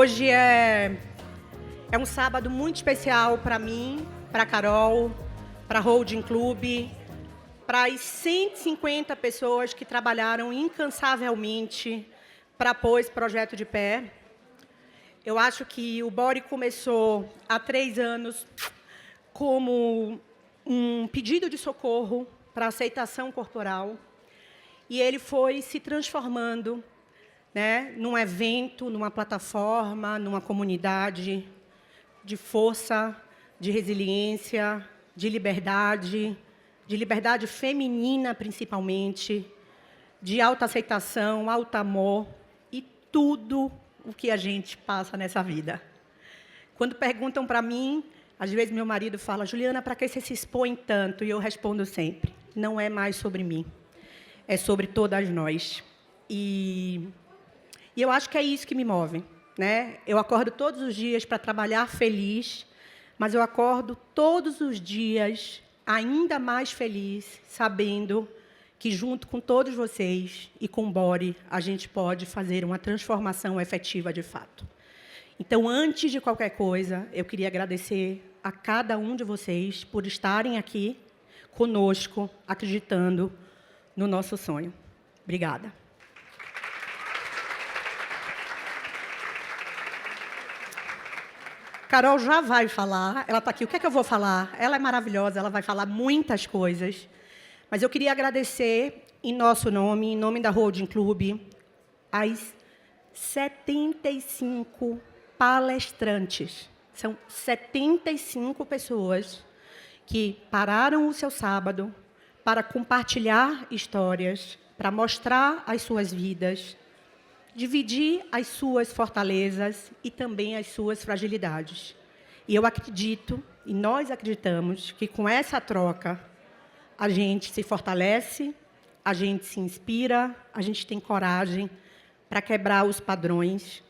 Hoje é um sábado muito especial para mim, para a Carol, para a Holding Club, para as 150 pessoas que trabalharam incansavelmente para pôr esse projeto de pé. Eu acho que o Body começou há 3 anos como um pedido de socorro para aceitação corporal, e ele foi se transformando, né, num evento, numa plataforma, numa comunidade de força, de resiliência, de liberdade feminina, principalmente, de autoaceitação, auto-amor e tudo o que a gente passa nessa vida. Quando perguntam para mim, às vezes meu marido fala: Juliana, para que você se expõe tanto? E eu respondo sempre: não é mais sobre mim, é sobre todas nós. E eu acho que é isso que me move, né? Eu acordo todos os dias para trabalhar feliz, mas eu acordo todos os dias ainda mais feliz, sabendo que, junto com todos vocês e com o Body, a gente pode fazer uma transformação efetiva de fato. Então, antes de qualquer coisa, eu queria agradecer a cada um de vocês por estarem aqui conosco, acreditando no nosso sonho. Obrigada. Carol já vai falar, ela está aqui. O que é que eu vou falar? Ela é maravilhosa, ela vai falar muitas coisas. Mas eu queria agradecer, em nosso nome, em nome da Holding Club, as 75 palestrantes. São 75 pessoas que pararam o seu sábado para compartilhar histórias, para mostrar as suas vidas, dividir as suas fortalezas e também as suas fragilidades. E eu acredito, e nós acreditamos, que com essa troca a gente se fortalece, a gente se inspira, a gente tem coragem para quebrar os padrões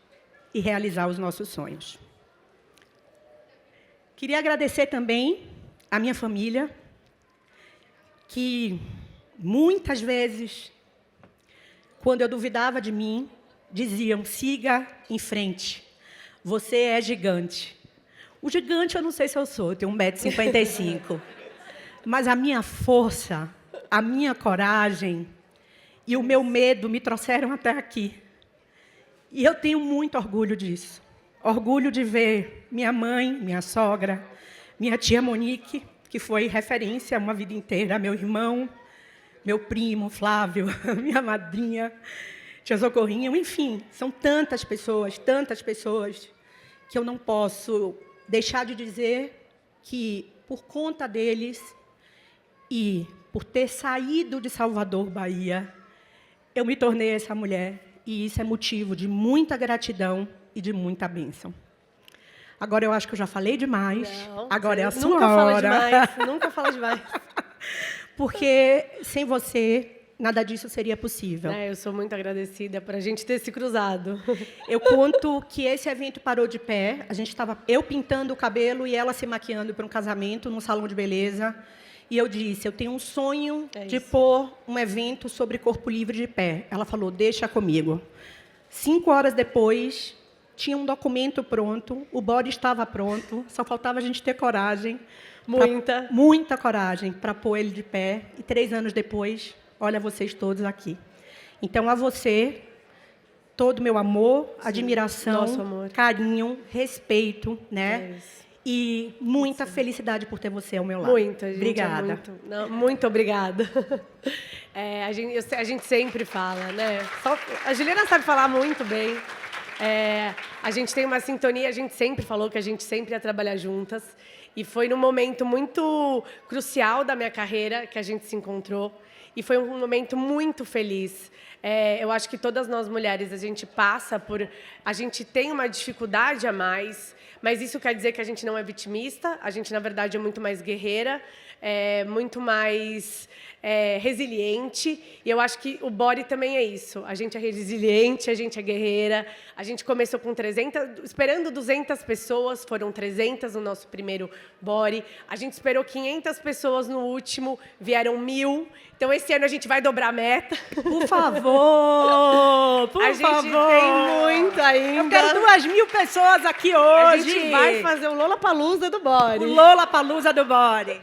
e realizar os nossos sonhos. Queria agradecer também a minha família, que muitas vezes, quando eu duvidava de mim, diziam: siga em frente, você é gigante. O gigante eu não sei se eu sou, eu tenho 1,55 m. Mas a minha força, a minha coragem e o meu medo me trouxeram até aqui. E eu tenho muito orgulho disso. Orgulho de ver minha mãe, minha sogra, minha tia Monique, que foi referência uma vida inteira, meu irmão, meu primo Flávio, minha madrinha, tia Socorrinha, enfim, são tantas pessoas, que eu não posso deixar de dizer que, por conta deles e por ter saído de Salvador, Bahia, eu me tornei essa mulher, e isso é motivo de muita gratidão e de muita bênção. Agora eu acho que eu já falei demais, não, agora é a sua nunca hora. Fala demais, nunca fala demais. Porque, sem você, nada disso seria possível. Eu sou muito agradecida por a gente ter se cruzado. Eu conto que esse evento parou de pé. A gente estava, eu pintando o cabelo e ela se maquiando para um casamento num salão de beleza. E eu disse: eu tenho um sonho de pôr um evento sobre corpo livre de pé. Ela falou: deixa comigo. 5 horas depois, tinha um documento pronto, o Body estava pronto, só faltava a gente ter coragem. Muita coragem para pôr ele de pé. E 3 anos depois, olha vocês todos aqui. Então, a você, todo o meu amor, admiração, carinho, respeito, né? E muita felicidade por ter você ao meu lado. Muita, gente. Obrigada. Muito obrigada. A gente sempre fala, né? A Juliana sabe falar muito bem. A gente tem uma sintonia, a gente sempre falou que a gente sempre ia trabalhar juntas. E foi num momento muito crucial da minha carreira que a gente se encontrou. E foi um momento muito feliz. Eu acho que todas nós mulheres, a gente passa por... A gente tem uma dificuldade a mais, mas isso quer dizer que a gente não é vitimista, a gente, na verdade, é muito mais guerreira, muito mais resiliente. E eu acho que o Body também é isso. A gente é resiliente, a gente é guerreira. A gente começou com 300, esperando 200 pessoas, foram 300 no nosso primeiro Body. A gente esperou 500 pessoas no último, vieram 1000. Então, esse ano a gente vai dobrar a meta. Por favor, por A gente favor. tem muito ainda. Eu quero 2.000 pessoas aqui A hoje. gente vai fazer o Lollapalooza do Body. O Lollapalooza do Body.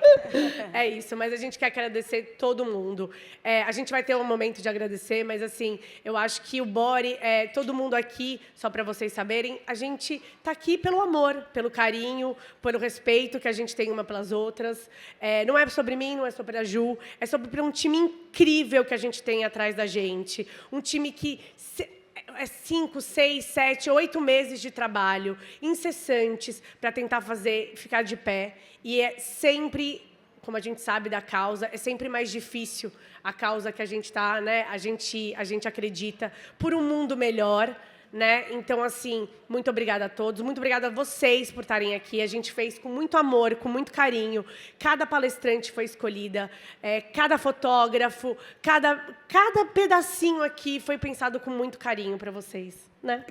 É isso, mas a gente quer agradecer todo mundo. A gente vai ter um momento de agradecer, mas assim, eu acho que o Body, todo mundo aqui, só para vocês saberem, a gente tá aqui pelo amor, pelo carinho, pelo respeito que a gente tem uma pelas outras. Não é sobre mim, não é sobre a Ju, é sobre um time incrível que a gente tem atrás da gente. Um time que é 5, 6, 7, 8 meses de trabalho incessantes para tentar ficar de pé. E é sempre, como a gente sabe da causa, é sempre mais difícil a causa que a gente está, né? A gente acredita por um mundo melhor. Né? Então, assim, muito obrigada a todos, muito obrigada a vocês por estarem aqui. A gente fez com muito amor, com muito carinho. Cada palestrante foi escolhida, cada fotógrafo, cada pedacinho aqui foi pensado com muito carinho para vocês, né?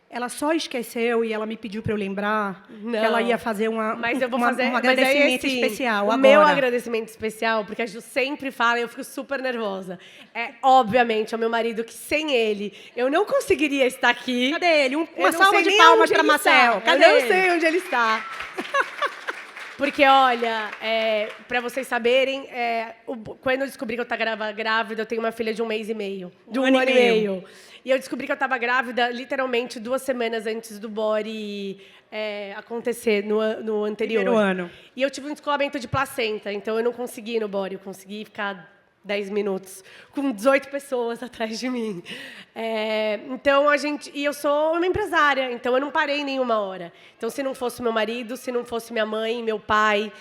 Ela só esqueceu e ela me pediu para eu lembrar que ela ia fazer um agradecimento especial agora. O meu agradecimento especial, porque a Ju sempre fala e eu fico super nervosa. Obviamente, ao meu marido, que sem ele eu não conseguiria estar aqui. Cadê ele? Uma salva de palmas para Marcel. Cadê ele? Eu ele? não sei onde ele está. Porque, olha, para vocês saberem, quando eu descobri que eu estava grávida, eu tenho uma filha de 1 mês e meio. De um ano e meio. E eu descobri que eu estava grávida, literalmente, 2 semanas antes do Body acontecer no anterior. Primeiro ano. E eu tive um descolamento de placenta, então eu não consegui ir no Body. Eu consegui ficar 10 minutos com 18 pessoas atrás de mim. Então, e eu sou uma empresária, então eu não parei nenhuma hora. Então, se não fosse meu marido, se não fosse minha mãe, meu pai,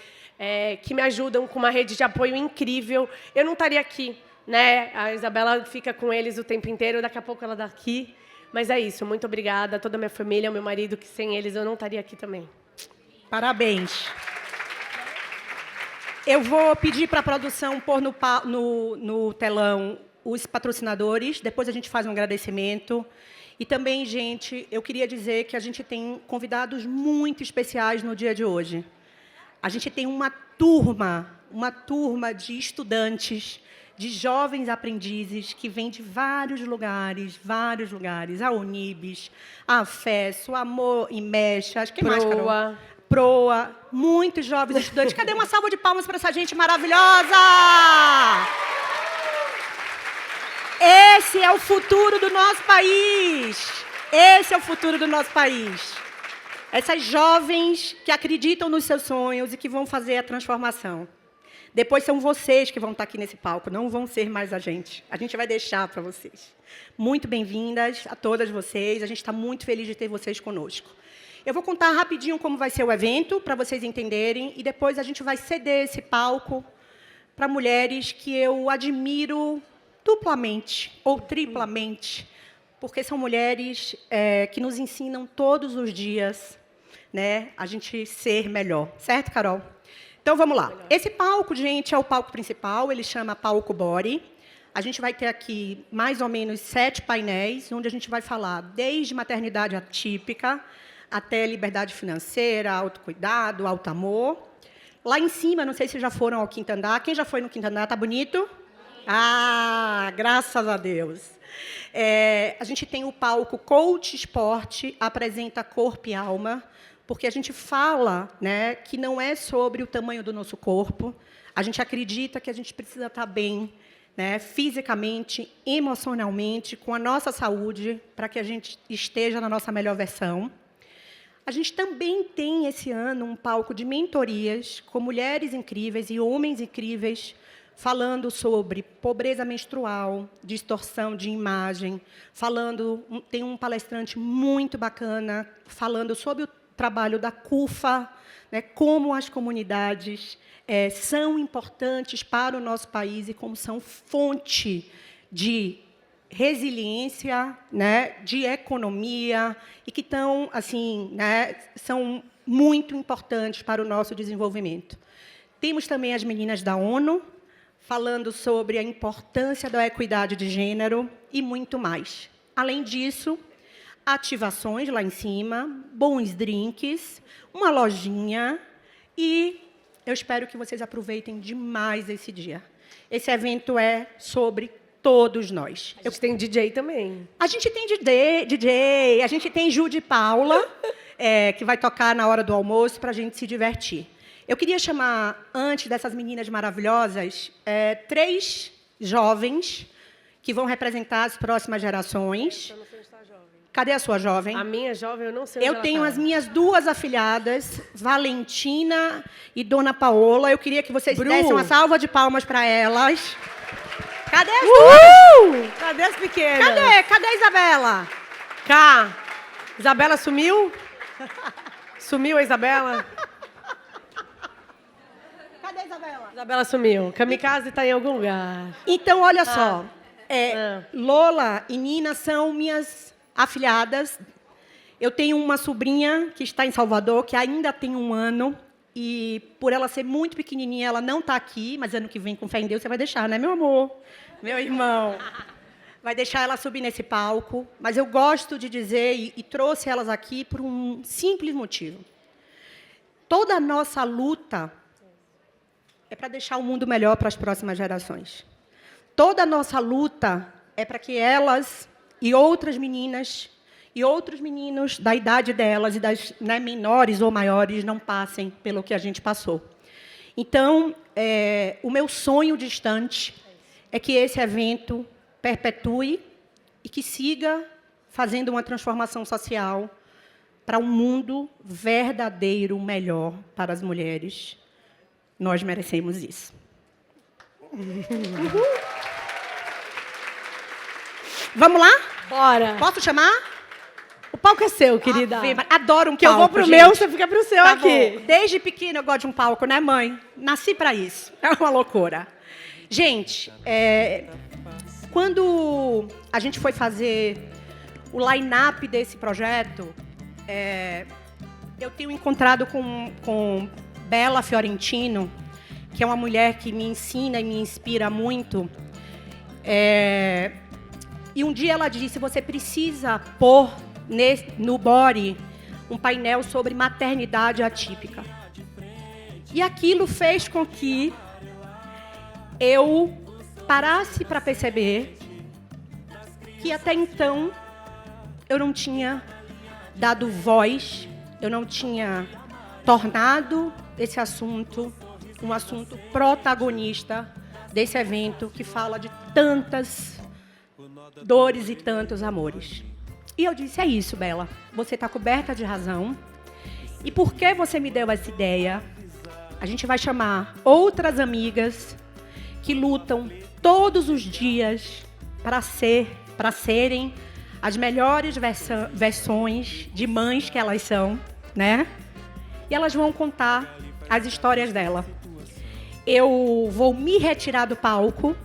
que me ajudam com uma rede de apoio incrível, eu não estaria aqui. Né? A Isabela fica com eles o tempo inteiro, daqui a pouco ela está aqui. Mas é isso, muito obrigada a toda a minha família, ao meu marido, que sem eles eu não estaria aqui também. Parabéns. Eu vou pedir para a produção pôr no telão os patrocinadores, depois a gente faz um agradecimento. E também, gente, eu queria dizer que a gente tem convidados muito especiais no dia de hoje. A gente tem uma turma de estudantes, de jovens aprendizes que vêm de vários lugares. A Unibis, a FES, o Amor e Mechas, que mais, Carol? Proa, muitos jovens estudantes. Cadê uma salva de palmas para essa gente maravilhosa? Esse é o futuro do nosso país. Esse é o futuro do nosso país. Essas jovens que acreditam nos seus sonhos e que vão fazer a transformação. Depois são vocês que vão estar aqui nesse palco, não vão ser mais a gente. A gente vai deixar para vocês. Muito bem-vindas a todas vocês. A gente está muito feliz de ter vocês conosco. Eu vou contar rapidinho como vai ser o evento, para vocês entenderem, e depois a gente vai ceder esse palco para mulheres que eu admiro duplamente ou triplamente, porque são mulheres que nos ensinam todos os dias, né, a gente ser melhor. Certo, Carol? Então, vamos lá. Esse palco, gente, é o palco principal, ele chama Palco Body. A gente vai ter aqui mais ou menos 7 painéis, onde a gente vai falar desde maternidade atípica até liberdade financeira, autocuidado, alto amor. Lá em cima, não sei se já foram ao quinto andar. Quem já foi no quinto andar? Tá bonito? Ah, graças a Deus. A gente tem o palco Coach Esporte, apresenta corpo e alma, porque a gente fala, né, que não é sobre o tamanho do nosso corpo. A gente acredita que a gente precisa estar bem, né, fisicamente, emocionalmente, com a nossa saúde, para que a gente esteja na nossa melhor versão. A gente também tem, esse ano, um palco de mentorias com mulheres incríveis e homens incríveis, falando sobre pobreza menstrual, distorção de imagem, tem um palestrante muito bacana falando sobre o trabalho da CUFA, né, como as comunidades são importantes para o nosso país e como são fonte de resiliência, né, de economia, e que estão, assim, né, são muito importantes para o nosso desenvolvimento. Temos também as meninas da ONU, falando sobre a importância da equidade de gênero e muito mais. Além disso, ativações lá em cima, bons drinks, uma lojinha, e eu espero que vocês aproveitem demais esse dia. Esse evento é sobre todos nós. A gente tem DJ também. A gente tem DJ, a gente tem Ju de Paula, que vai tocar na hora do almoço para a gente se divertir. Eu queria chamar, antes dessas meninas maravilhosas, 3 jovens que vão representar as próximas gerações. Eu não sei onde está a jovem. Cadê a sua jovem? A minha jovem, eu não sei onde Eu ela tenho tá. as minhas 2 afilhadas, Valentina e Dona Paola. Eu queria que vocês dessem uma salva de palmas para elas. Cadê as duas? Cadê as pequenas? Cadê a Isabela? Cá. Isabela sumiu? Sumiu a Isabela? Cadê a Isabela? Isabela sumiu. Kamikaze está em algum lugar. Então, olha só. Ah. Lola e Nina são minhas afilhadas. Eu tenho uma sobrinha que está em Salvador, que ainda tem 1 ano. E, por ela ser muito pequenininha, ela não está aqui. Mas ano que vem, com fé em Deus, você vai deixar, né, meu amor? Meu irmão. Vai deixar ela subir nesse palco. Mas eu gosto de dizer, e trouxe elas aqui por um simples motivo. Toda a nossa luta é para deixar o mundo melhor para as próximas gerações. Toda a nossa luta é para que elas e outras meninas e outros meninos da idade delas e das menores ou maiores não passem pelo que a gente passou. Então, o meu sonho distante é que esse evento perpetue e que siga fazendo uma transformação social para um mundo verdadeiro melhor para as mulheres. Nós merecemos isso. Vamos lá? Bora. Posso chamar? O palco é seu, querida. Adoro um palco, Que eu vou pro gente. meu, você fica pro seu Tá aqui. bom. Desde pequena eu gosto de um palco, né, mãe? Nasci para isso. É uma loucura. Gente, quando a gente foi fazer o line-up desse projeto, eu tenho encontrado com Bela Fiorentino, que é uma mulher que me ensina e me inspira muito. E um dia ela disse, você precisa pôr no Body um painel sobre maternidade atípica. E aquilo fez com que eu parasse para perceber que até então eu não tinha dado voz, eu não tinha tornado esse assunto um assunto protagonista desse evento que fala de tantas dores e tantos amores. E eu disse, é isso, Bela, você está coberta de razão. E porque você me deu essa ideia, a gente vai chamar outras amigas que lutam todos os dias para serem as melhores versões de mães que elas são, né? E elas vão contar as histórias dela. Eu vou me retirar do palco,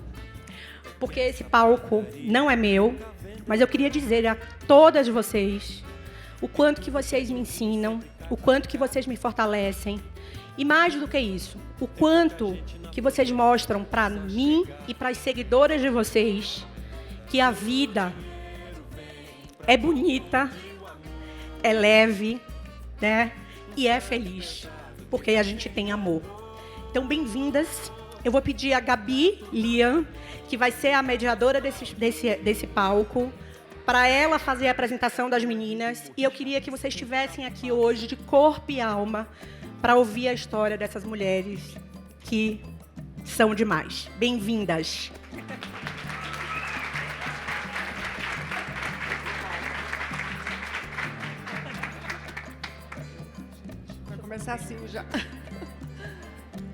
porque esse palco não é meu, mas eu queria dizer a todas vocês o quanto que vocês me ensinam, o quanto que vocês me fortalecem, e mais do que isso, o quanto que vocês mostram para mim e para as seguidoras de vocês que a vida é bonita, é leve, né? E é feliz, porque a gente tem amor. Então, bem-vindas. Eu vou pedir a Gabi Lian, que vai ser a mediadora desse palco, para ela fazer a apresentação das meninas. E eu queria que vocês estivessem aqui hoje, de corpo e alma, para ouvir a história dessas mulheres que são demais. Bem-vindas. Vai começar assim já.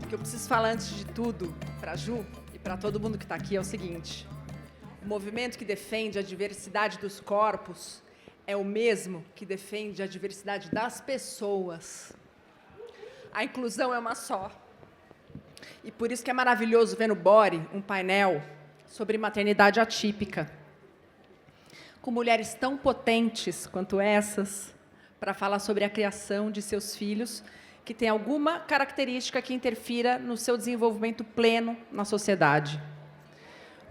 O que eu preciso falar antes de tudo para a Ju e para todo mundo que está aqui é o seguinte: o movimento que defende a diversidade dos corpos é o mesmo que defende a diversidade das pessoas. A inclusão é uma só. E por isso que é maravilhoso ver no Body um painel sobre maternidade atípica, com mulheres tão potentes quanto essas, para falar sobre a criação de seus filhos, que tem alguma característica que interfira no seu desenvolvimento pleno na sociedade.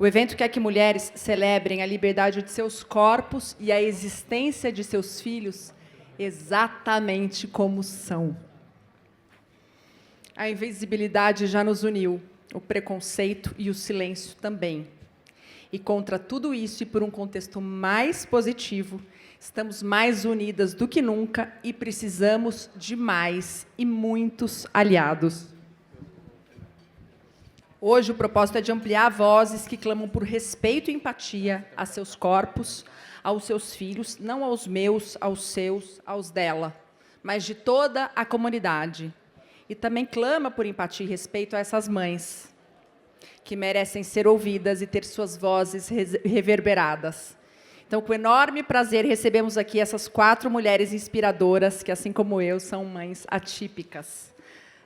O evento quer que mulheres celebrem a liberdade de seus corpos e a existência de seus filhos exatamente como são. A invisibilidade já nos uniu. o preconceito e o silêncio também. E contra tudo isso e por um contexto mais positivo, estamos mais unidas do que nunca e precisamos de mais e muitos aliados. Hoje, o propósito é de ampliar vozes que clamam por respeito e empatia a seus corpos, aos seus filhos, não aos meus, aos seus, aos dela, mas de toda a comunidade. E também clama por empatia e respeito a essas mães, que merecem ser ouvidas e ter suas vozes reverberadas. Então, com enorme prazer, recebemos aqui essas 4 mulheres inspiradoras, que, assim como eu, são mães atípicas.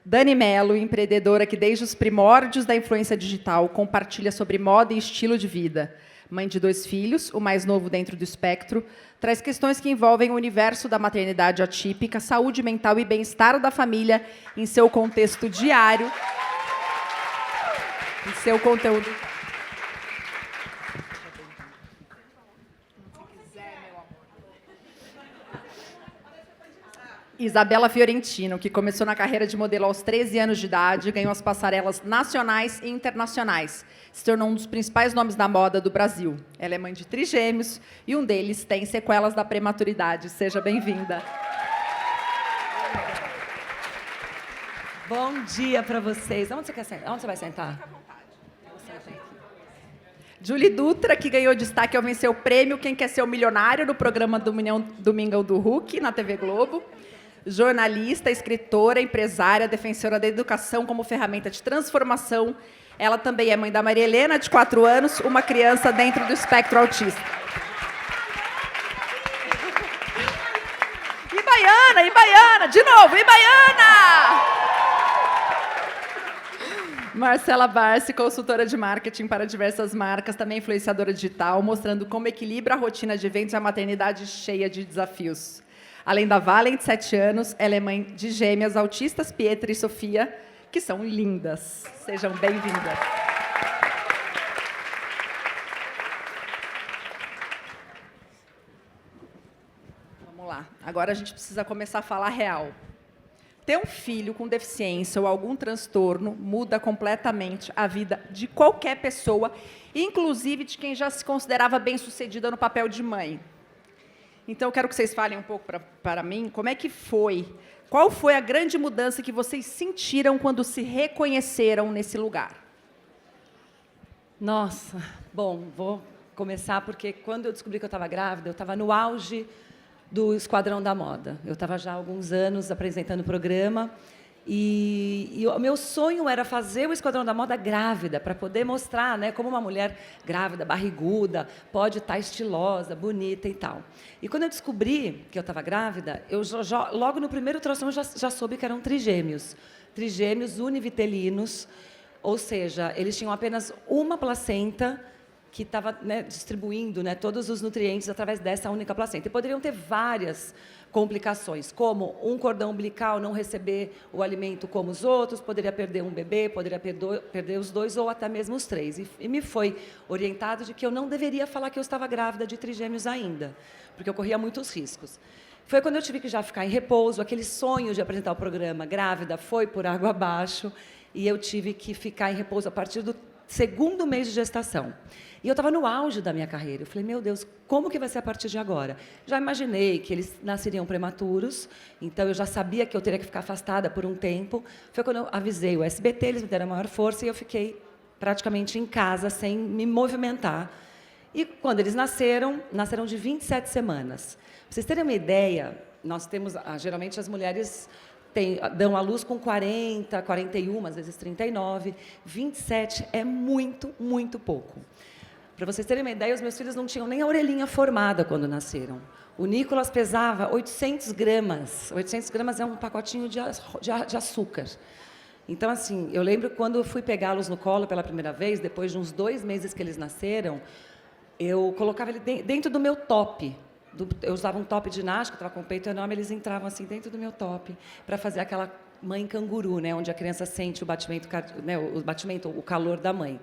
Dani Mello, empreendedora que, desde os primórdios da influência digital, compartilha sobre moda e estilo de vida. Mãe de 2 filhos, o mais novo dentro do espectro, traz questões que envolvem o universo da maternidade atípica, saúde mental e bem-estar da família em seu contexto diário, em seu conteúdo. Isabela Fiorentino, que começou na carreira de modelo aos 13 anos de idade, ganhou as passarelas nacionais e internacionais. Se tornou um dos principais nomes da moda do Brasil. Ela é mãe de trigêmeos e um deles tem sequelas da prematuridade. Seja bem-vinda. Bom dia para vocês. Onde você quer sentar? Onde você vai sentar? Julie Dutra, que ganhou destaque ao vencer o prêmio Quem Quer Ser o Milionário no programa Domingão do Hulk, na TV Globo. Jornalista, escritora, empresária, defensora da educação como ferramenta de transformação. Ela também é mãe da Maria Helena, de 4 anos, uma criança dentro do espectro autista. Ibaiana, de novo, Ibaiana! Marcela Barsi, consultora de marketing para diversas marcas, também influenciadora digital, mostrando como equilibra a rotina de eventos e a maternidade cheia de desafios. Além da Valen, de 7 anos, ela é mãe de gêmeas autistas, Pietra e Sofia, que são lindas. Sejam bem-vindas. Vamos lá. Agora a gente precisa começar a falar real. Ter um filho com deficiência ou algum transtorno muda completamente a vida de qualquer pessoa, inclusive de quem já se considerava bem-sucedida no papel de mãe. Então, eu quero que vocês falem um pouco para mim como é que foi, qual foi a grande mudança que vocês sentiram quando se reconheceram nesse lugar? Nossa, bom, vou começar porque quando eu descobri que eu estava grávida, eu estava no auge do Esquadrão da Moda. Eu estava já há alguns anos apresentando o programa e o meu sonho era fazer o Esquadrão da Moda grávida, para poder mostrar, né, como uma mulher grávida, barriguda, pode estar estilosa, bonita e tal. E quando eu descobri que eu estava grávida, eu logo no primeiro ultrassom já soube que eram trigêmeos univitelinos, ou seja, eles tinham apenas uma placenta que estava, né, distribuindo, né, todos os nutrientes através dessa única placenta. E poderiam ter várias complicações, como um cordão umbilical não receber o alimento como os outros, poderia perder um bebê, poderia perder os 2 ou até mesmo os 3. E me foi orientado de que eu não deveria falar que eu estava grávida de trigêmeos ainda, porque eu corria muitos riscos. Foi quando eu tive que já ficar em repouso, aquele sonho de apresentar o programa grávida foi por água abaixo, e eu tive que ficar em repouso a partir do 2º mês de gestação. E eu estava no auge da minha carreira. Eu falei, meu Deus, como que vai ser a partir de agora? Já imaginei que eles nasceriam prematuros, então eu já sabia que eu teria que ficar afastada por um tempo. Foi quando eu avisei o SBT, eles me deram a maior força e eu fiquei praticamente em casa, sem me movimentar. E quando eles nasceram de 27 semanas. Para vocês terem uma ideia, nós temos, geralmente as mulheres dão à luz com 40, 41, às vezes 39. 27 é muito, muito pouco. Para vocês terem uma ideia, os meus filhos não tinham nem a orelhinha formada quando nasceram. O Nicolas pesava 800 gramas. 800 gramas é um pacotinho de açúcar. Então, assim, eu lembro quando eu fui pegá-los no colo pela primeira vez, depois de uns 2 meses que eles nasceram, eu colocava ele dentro do meu top. Eu usava um top de ginástica, estava com o peito enorme, eles entravam assim dentro do meu top para fazer aquela mãe canguru, né, onde a criança sente o batimento, né, o calor da mãe.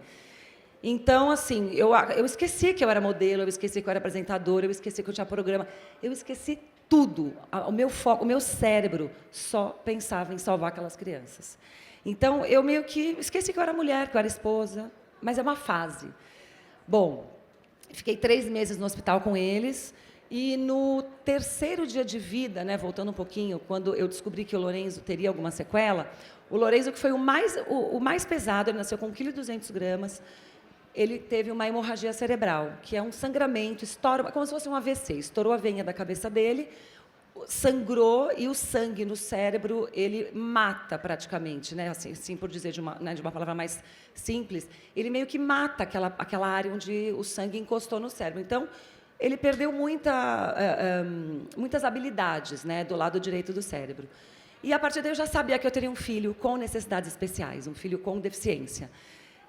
Então, assim, eu esqueci que eu era modelo, eu esqueci que eu era apresentadora, eu esqueci que eu tinha programa, eu esqueci tudo. O meu foco, o meu cérebro só pensava em salvar aquelas crianças. Então, eu meio que esqueci que eu era mulher, que eu era esposa, mas é uma fase. Bom, fiquei 3 meses no hospital com eles, e no 3º dia de vida, né, voltando um pouquinho, quando eu descobri que o Lorenzo teria alguma sequela, o Lorenzo, que foi o mais pesado, ele nasceu com 1,2 kg, ele teve uma hemorragia cerebral, que é um sangramento, estoura, como se fosse um AVC, estourou a veia da cabeça dele, sangrou, e o sangue no cérebro, ele mata praticamente, né? Assim por dizer de uma palavra mais simples, ele meio que mata aquela área onde o sangue encostou no cérebro. Então, ele perdeu muitas habilidades, né, do lado direito do cérebro. E, a partir daí, eu já sabia que eu teria um filho com necessidades especiais, um filho com deficiência.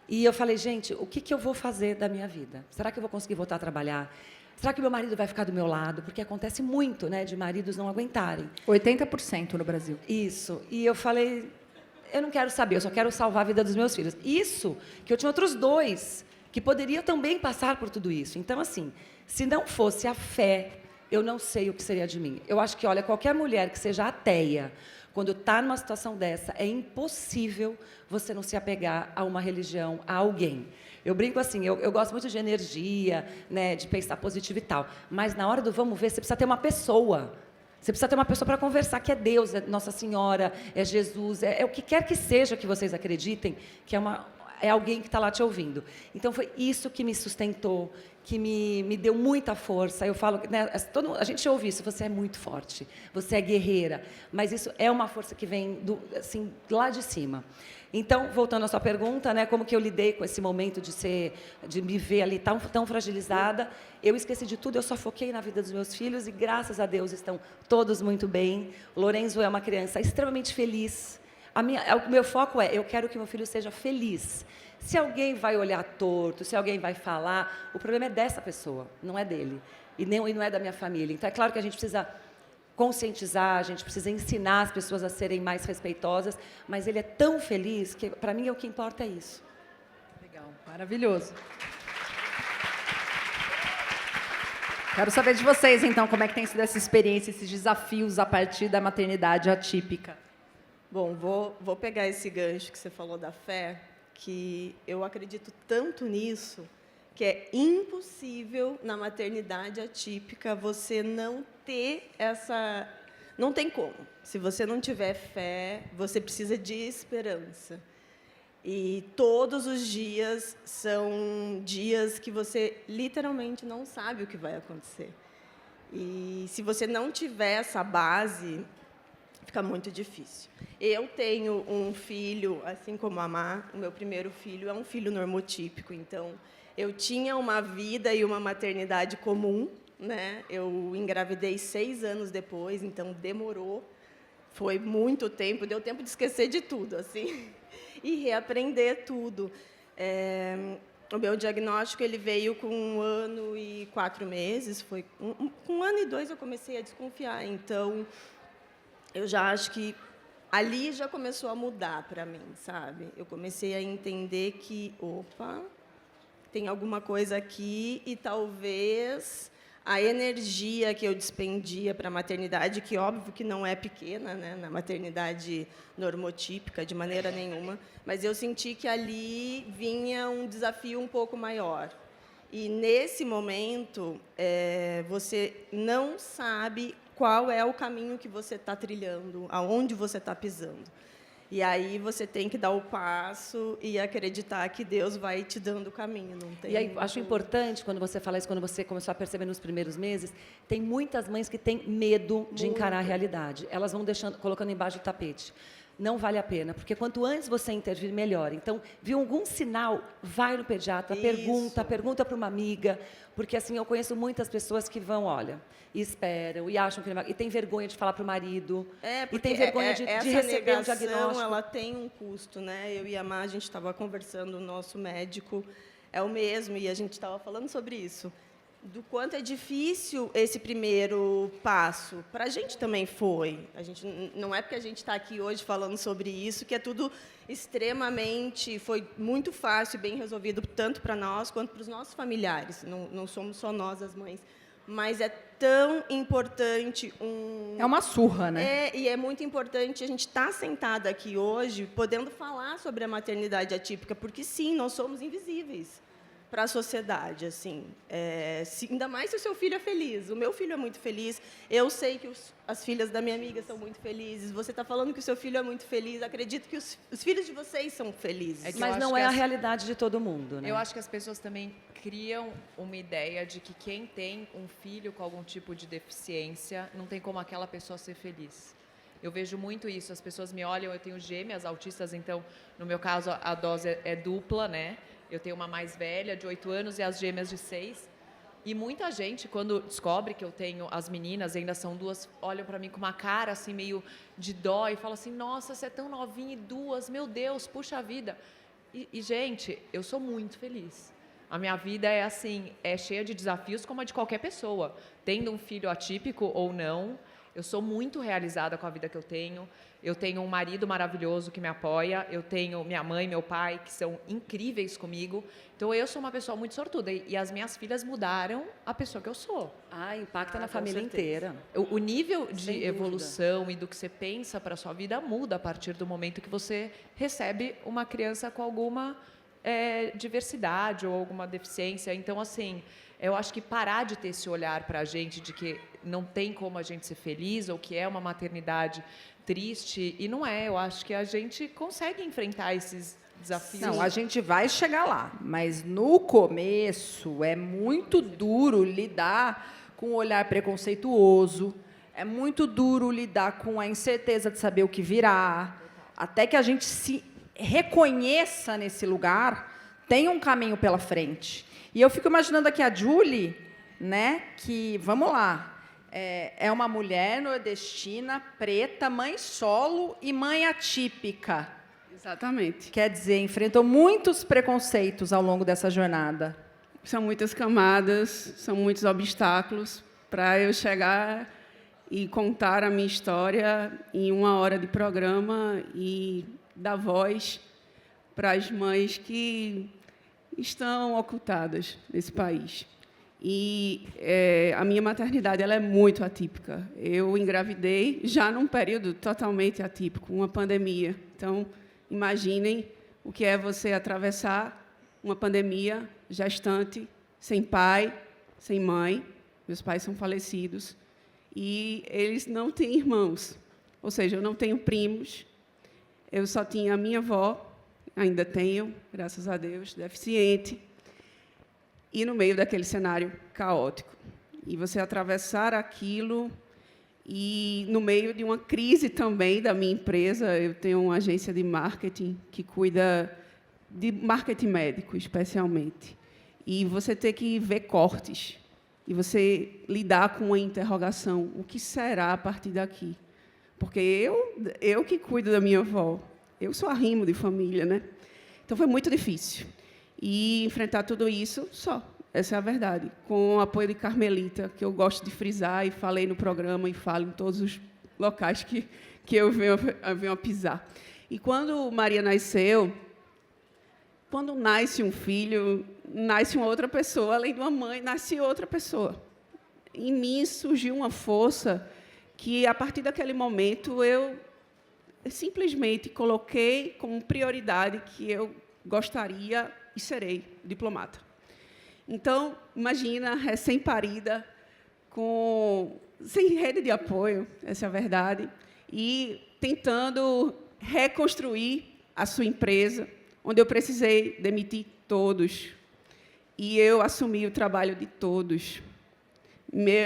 E eu falei, gente, o que eu vou fazer da minha vida? Será que eu vou conseguir voltar a trabalhar? Será que meu marido vai ficar do meu lado? Porque acontece muito, né, de maridos não aguentarem. 80% no Brasil. Isso. E eu falei, eu não quero saber, eu só quero salvar a vida dos meus filhos. Isso, que eu tinha outros 2 que poderiam também passar por tudo isso. Então, assim, se não fosse a fé, eu não sei o que seria de mim. Eu acho que, olha, qualquer mulher que seja ateia, quando está numa situação dessa, é impossível você não se apegar a uma religião, a alguém. Eu brinco assim, eu gosto muito de energia, né, de pensar positivo e tal, mas na hora do vamos ver, você precisa ter uma pessoa. Você precisa ter uma pessoa para conversar, que é Deus, é Nossa Senhora, é Jesus, é o que quer que seja que vocês acreditem, que é alguém que está lá te ouvindo. Então, foi isso que me sustentou, que me deu muita força. Eu falo, né, a gente ouve isso, você é muito forte, você é guerreira, mas isso é uma força que vem assim, lá de cima. Então, voltando à sua pergunta, né, como que eu lidei com esse momento de me ver ali tão fragilizada, eu esqueci de tudo, eu só foquei na vida dos meus filhos e, graças a Deus, estão todos muito bem. O Lorenzo é uma criança extremamente feliz. O meu foco eu quero que meu filho seja feliz. Se alguém vai olhar torto, se alguém vai falar, o problema é dessa pessoa, não é dele. E não é da minha família. Então, é claro que a gente precisa conscientizar, a gente precisa ensinar as pessoas a serem mais respeitosas, mas ele é tão feliz que, para mim, o que importa é isso. Legal, maravilhoso. Quero saber de vocês, então, como é que tem sido essa experiência, esses desafios a partir da maternidade atípica. Bom, vou pegar esse gancho que você falou da fé, que eu acredito tanto nisso, que é impossível na maternidade atípica você não ter essa... Não tem como. Se você não tiver fé, você precisa de esperança. E todos os dias são dias que você literalmente não sabe o que vai acontecer. E se você não tiver essa base, fica muito difícil. Eu tenho um filho, assim como a Má, o meu primeiro filho é um filho normotípico, então eu tinha uma vida e uma maternidade comum, né? Eu engravidei 6 anos depois, então demorou, foi muito tempo, deu tempo de esquecer de tudo, assim, e reaprender tudo. O meu diagnóstico ele veio com 1 ano e 4 meses, foi com 1 ano e 2 eu comecei a desconfiar, então eu já acho que ali já começou a mudar para mim, sabe? Eu comecei a entender que, opa, tem alguma coisa aqui e talvez a energia que eu despendia para a maternidade, que óbvio que não é pequena, né, na maternidade normotípica, de maneira nenhuma, mas eu senti que ali vinha um desafio um pouco maior. E, nesse momento, você não sabe qual é o caminho que você está trilhando, aonde você está pisando. E aí você tem que dar o passo e acreditar que Deus vai te dando o caminho. Não tem e aí, acho importante, quando você fala isso, quando você começou a perceber nos primeiros meses, tem muitas mães que têm medo de encarar a realidade. Elas vão colocando embaixo do tapete. Não vale a pena, porque quanto antes você intervir, melhor. Então, viu algum sinal, vai no pediatra, pergunta para uma amiga, porque assim eu conheço muitas pessoas que vão, olha, e esperam, e acham que e tem vergonha de falar para o marido, e tem vergonha de receber um diagnóstico. Ela tem um custo, né? Eu e a Má, a gente estava conversando, o nosso médico é o mesmo, e a gente estava falando sobre isso. Do quanto é difícil esse primeiro passo. Para a gente também foi. A gente, não é porque a gente está aqui hoje falando sobre isso que é tudo extremamente... Foi muito fácil e bem resolvido, tanto para nós quanto para os nossos familiares. Não somos só nós, as mães. mas é tão importante É uma surra, né? e é muito importante a gente estar sentada aqui hoje, podendo falar sobre a maternidade atípica, porque, sim, nós somos invisíveis para a sociedade, assim. Ainda mais se o seu filho é feliz. O meu filho é muito feliz. Eu sei que as filhas da minha amiga são muito felizes. Você está falando que o seu filho é muito feliz. Acredito que os filhos de vocês são felizes. É mas não é a realidade de todo mundo, né? Eu acho que as pessoas também criam uma ideia de que quem tem um filho com algum tipo de deficiência não tem como aquela pessoa ser feliz. Eu vejo muito isso. As pessoas me olham, eu tenho gêmeas autistas, então, no meu caso, a dose é dupla, né? Eu tenho uma mais velha, de 8 anos, e as gêmeas de 6. E muita gente, quando descobre que eu tenho as meninas, ainda são duas, olham para mim com uma cara assim, meio de dó, e falam assim, nossa, você é tão novinha e duas, meu Deus, puxa vida. Gente, eu sou muito feliz. A minha vida é assim, é cheia de desafios como a de qualquer pessoa. Tendo um filho atípico ou não, eu sou muito realizada com a vida que eu tenho. Eu tenho um marido maravilhoso que me apoia. Eu tenho minha mãe e meu pai, que são incríveis comigo. Então, eu sou uma pessoa muito sortuda. E as minhas filhas mudaram a pessoa que eu sou. Impacta na família inteira. O nível de Sem evolução e do que você pensa para a sua vida muda a partir do momento que você recebe uma criança com alguma diversidade ou alguma deficiência. Então, assim, eu acho que parar de ter esse olhar para a gente de que não tem como a gente ser feliz ou que é uma maternidade triste, e não é. Eu acho que a gente consegue enfrentar esses desafios. Não, a gente vai chegar lá, mas no começo é muito duro lidar com o olhar preconceituoso, é muito duro lidar com a incerteza de saber o que virá, até que a gente se reconheça nesse lugar, tem um caminho pela frente. E eu fico imaginando aqui a Julie, né, que, vamos lá, é uma mulher nordestina, preta, mãe solo e mãe atípica. Exatamente. Quer dizer, enfrentou muitos preconceitos ao longo dessa jornada. São muitas camadas, são muitos obstáculos para eu chegar e contar a minha história em 1 hora de programa e dar voz para as mães que estão ocultadas nesse país. E a minha maternidade ela é muito atípica. Eu engravidei já num período totalmente atípico, uma pandemia. Então, imaginem o que é você atravessar uma pandemia gestante, sem pai, sem mãe. Meus pais são falecidos. E eles não têm irmãos. Ou seja, eu não tenho primos. Eu só tinha a minha avó, ainda tenho, graças a Deus, deficiente. E no meio daquele cenário caótico. E você atravessar aquilo, e no meio de uma crise também da minha empresa, eu tenho uma agência de marketing que cuida de marketing médico, especialmente. E você ter que ver cortes, e você lidar com a interrogação, o que será a partir daqui? Porque eu que cuido da minha avó, eu sou arrimo de família, né? Então, foi muito difícil. E enfrentar tudo isso só, essa é a verdade, com o apoio de Carmelita, que eu gosto de frisar, e falei no programa, e falo em todos os locais que eu venho a pisar. E quando Maria nasceu, quando nasce um filho, nasce uma outra pessoa, além de uma mãe, nasce outra pessoa. Em mim surgiu uma força que, a partir daquele momento, eu simplesmente coloquei como prioridade que eu gostaria e serei diplomata. Então, imagina, recém-parida, sem rede de apoio, essa é a verdade, e tentando reconstruir a sua empresa, onde eu precisei demitir todos. E eu assumi o trabalho de todos.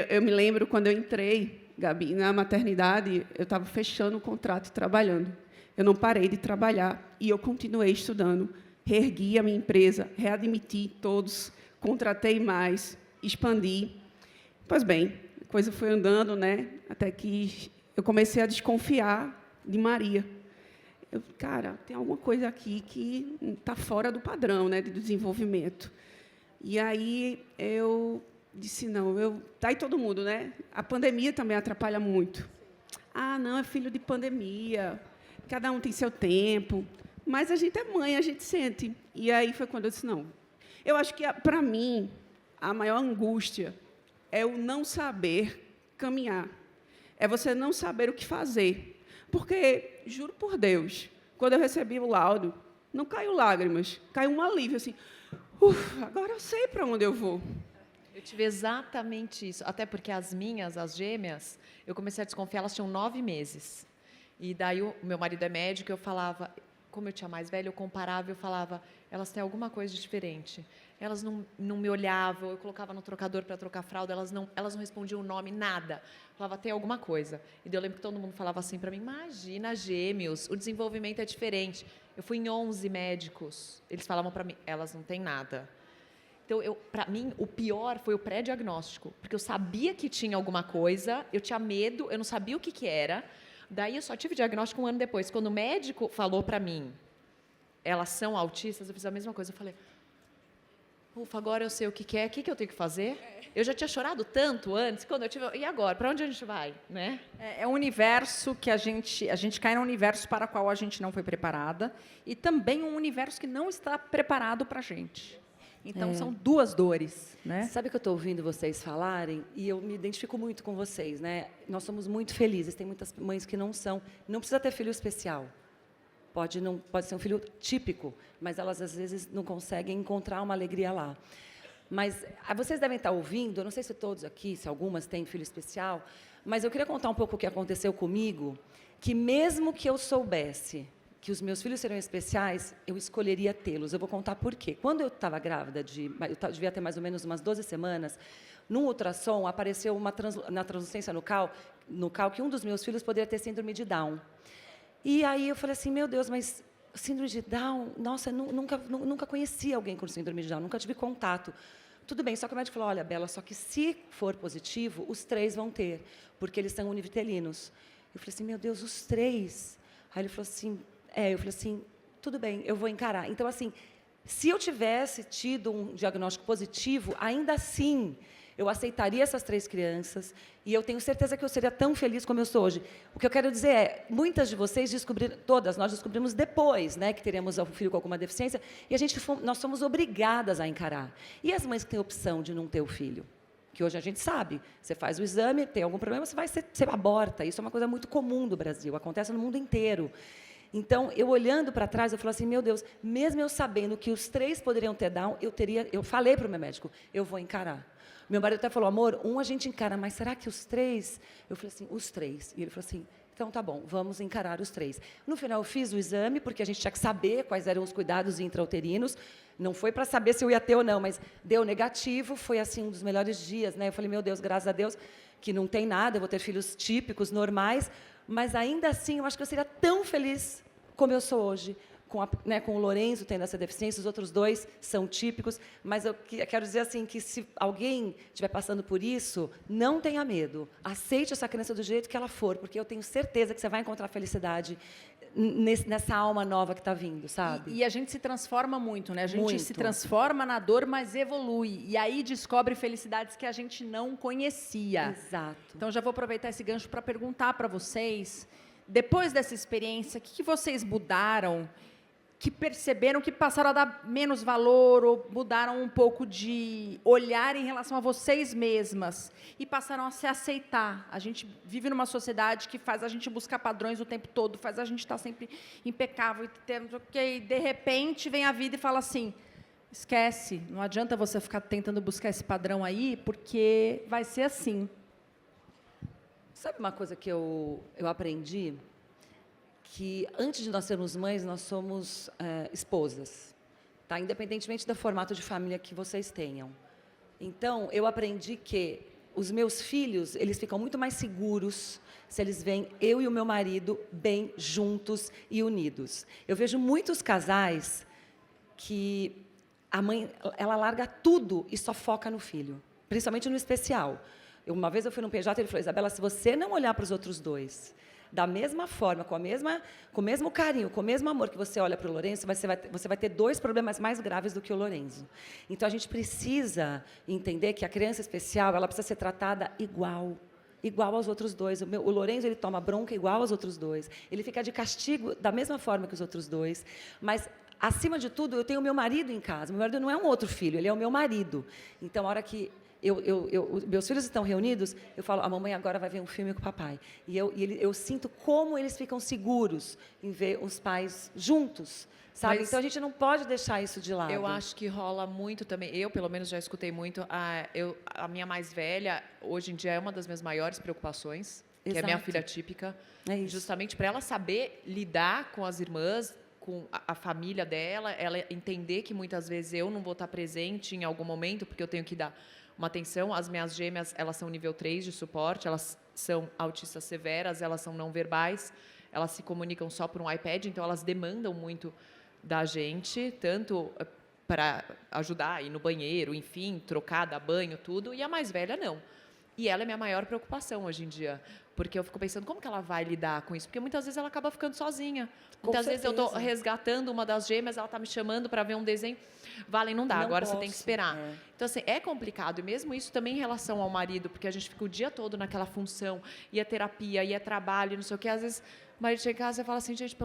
Eu me lembro, quando eu entrei, Gabi, na maternidade, eu estava fechando o contrato e trabalhando. Eu não parei de trabalhar e eu continuei estudando. Reergui a minha empresa, readmiti todos, contratei mais, expandi. Pois bem, a coisa foi andando, né, até que eu comecei a desconfiar de Maria. Cara, tem alguma coisa aqui que está fora do padrão, né, de desenvolvimento. E aí eu disse, não, tá aí todo mundo, né? A pandemia também atrapalha muito. Ah, não, é filho de pandemia, cada um tem seu tempo. Mas a gente é mãe, a gente sente. E aí foi quando eu disse, não. Eu acho que, para mim, a maior angústia é o não saber caminhar. É você não saber o que fazer. Porque, juro por Deus, quando eu recebi o laudo, não caiu lágrimas, caiu um alívio, assim, agora eu sei para onde eu vou. Eu tive exatamente isso, até porque as gêmeas, eu comecei a desconfiar, elas tinham 9 meses. E daí o meu marido é médico, eu falava, como eu tinha mais velho, eu comparava, eu falava, elas têm alguma coisa de diferente. Elas não me olhavam, eu colocava no trocador para trocar fralda, elas não respondiam o nome, nada. Eu falava, tem alguma coisa. E daí eu lembro que todo mundo falava assim para mim, imagina, gêmeos, o desenvolvimento é diferente. Eu fui em 11 médicos, eles falavam para mim, elas não têm nada. Então, para mim, o pior foi o pré-diagnóstico, porque eu sabia que tinha alguma coisa, eu tinha medo, eu não sabia o que era. Daí, eu só tive diagnóstico 1 ano depois. Quando o médico falou para mim, elas são autistas, eu fiz a mesma coisa. Eu falei, ufa, agora eu sei o que é, o que eu tenho que fazer? Eu já tinha chorado tanto antes, quando eu tive... E agora? Para onde a gente vai? Né? É um universo que a gente cai num universo para o qual a gente não foi preparada e também um universo que não está preparado para a gente. Então, são duas dores, né? Sabe que eu estou ouvindo vocês falarem e eu me identifico muito com vocês, né? Nós somos muito felizes. Tem muitas mães que não são. Não precisa ter filho especial. Pode ser um filho típico, mas elas às vezes não conseguem encontrar uma alegria lá. Mas vocês devem estar ouvindo. Eu não sei se todos aqui, se algumas têm filho especial, mas eu queria contar um pouco o que aconteceu comigo, que mesmo que eu soubesse que os meus filhos seriam especiais, eu escolheria tê-los. Eu vou contar por quê. Quando eu estava grávida, eu devia ter mais ou menos umas 12 semanas, num ultrassom apareceu na translucência nucal que um dos meus filhos poderia ter síndrome de Down. E aí eu falei assim, meu Deus, mas síndrome de Down? Nossa, eu nunca conheci alguém com síndrome de Down, nunca tive contato. Tudo bem, só que o médico falou, olha, Bela, só que se for positivo, os 3 vão ter, porque eles são univitelinos. Eu falei assim, meu Deus, os 3? Aí ele falou assim, eu falei assim, tudo bem, eu vou encarar. Então, assim, se eu tivesse tido um diagnóstico positivo, ainda assim, eu aceitaria essas 3 crianças e eu tenho certeza que eu seria tão feliz como eu sou hoje. O que eu quero dizer é, muitas de vocês descobriram, todas, nós descobrimos depois, né, que teremos um filho com alguma deficiência, e nós somos obrigadas a encarar. E as mães que têm a opção de não ter o filho? Que hoje a gente sabe, você faz o exame, tem algum problema, você aborta. Isso é uma coisa muito comum do Brasil, acontece no mundo inteiro. Então, eu olhando para trás, eu falo assim, meu Deus, mesmo eu sabendo que os 3 poderiam ter Down, eu falei para o meu médico, eu vou encarar. Meu marido até falou, amor, a gente encara, mas será que os 3? Eu falei assim, os 3. E ele falou assim, então tá bom, vamos encarar os 3. No final, eu fiz o exame, porque a gente tinha que saber quais eram os cuidados intrauterinos. Não foi para saber se eu ia ter ou não, mas deu negativo, foi assim um dos melhores dias, né? Eu falei, meu Deus, graças a Deus, que não tem nada, eu vou ter filhos típicos, normais, mas ainda assim, eu acho que eu seria tão feliz como eu sou hoje, com o Lourenço tendo essa deficiência, os outros 2 são típicos, mas eu quero dizer assim, que se alguém estiver passando por isso, não tenha medo, aceite essa criança do jeito que ela for, porque eu tenho certeza que você vai encontrar felicidade nessa alma nova que está vindo, sabe? E a gente se transforma muito, né? A gente Muito. se transforma na dor, mas evolui. E aí descobre felicidades que a gente não conhecia. Exato. Então, já vou aproveitar esse gancho para perguntar para vocês, depois dessa experiência, o que vocês mudaram, que perceberam que passaram a dar menos valor ou mudaram um pouco de olhar em relação a vocês mesmas e passaram a se aceitar. A gente vive numa sociedade que faz a gente buscar padrões o tempo todo, faz a gente estar sempre impecável, e de repente vem a vida e fala assim, esquece, não adianta você ficar tentando buscar esse padrão aí, porque vai ser assim. Sabe uma coisa que eu aprendi? Que antes de nós sermos mães, nós somos esposas, tá? Independentemente do formato de família que vocês tenham. Então, eu aprendi que os meus filhos, eles ficam muito mais seguros se eles veem eu e o meu marido bem juntos e unidos. Eu vejo muitos casais que a mãe, ela larga tudo e só foca no filho, principalmente no especial. Uma vez eu fui num PJ e ele falou, Isabela, se você não olhar para os outros 2, da mesma forma, com o mesmo carinho, com o mesmo amor que você olha para o Lourenço, você vai ter 2 problemas mais graves do que o Lourenço. Então, a gente precisa entender que a criança especial, ela precisa ser tratada igual aos outros 2. O Lourenço, ele toma bronca igual aos outros 2. Ele fica de castigo da mesma forma que os outros 2. Mas, acima de tudo, eu tenho o meu marido em casa. Meu marido não é um outro filho, ele é o meu marido. Então, a hora que Meus filhos estão reunidos, eu falo, a mamãe agora vai ver um filme com o papai. Eu sinto como eles ficam seguros em ver os pais juntos, sabe? Mas então, a gente não pode deixar isso de lado. eu acho que rola muito também. Eu, pelo menos, já escutei muito. A minha mais velha, hoje em dia, é uma das minhas maiores preocupações, que é minha Exato. filha típica. É isso. Justamente para ela saber lidar com as irmãs, com a família dela, ela entender que muitas vezes eu não vou estar presente em algum momento, porque eu tenho que dar uma atenção. As minhas gêmeas, elas são nível 3 de suporte, elas são autistas severas, elas são não verbais, elas se comunicam só por um iPad, então elas demandam muito da gente, tanto para ajudar a ir no banheiro, enfim, trocar, dar banho, tudo, e a mais velha não. E ela é minha maior preocupação hoje em dia, porque eu fico pensando como que ela vai lidar com isso, porque muitas vezes ela acaba ficando sozinha. Muitas vezes eu estou resgatando uma das gêmeas, ela está me chamando para ver um desenho, Valen, não dá, Não agora você posso, tem que esperar. é. Então, assim, é complicado, e mesmo isso também em relação ao marido, porque a gente fica o dia todo naquela função, e é terapia, e é trabalho, não sei o quê, às vezes o marido chega em casa e fala assim, gente,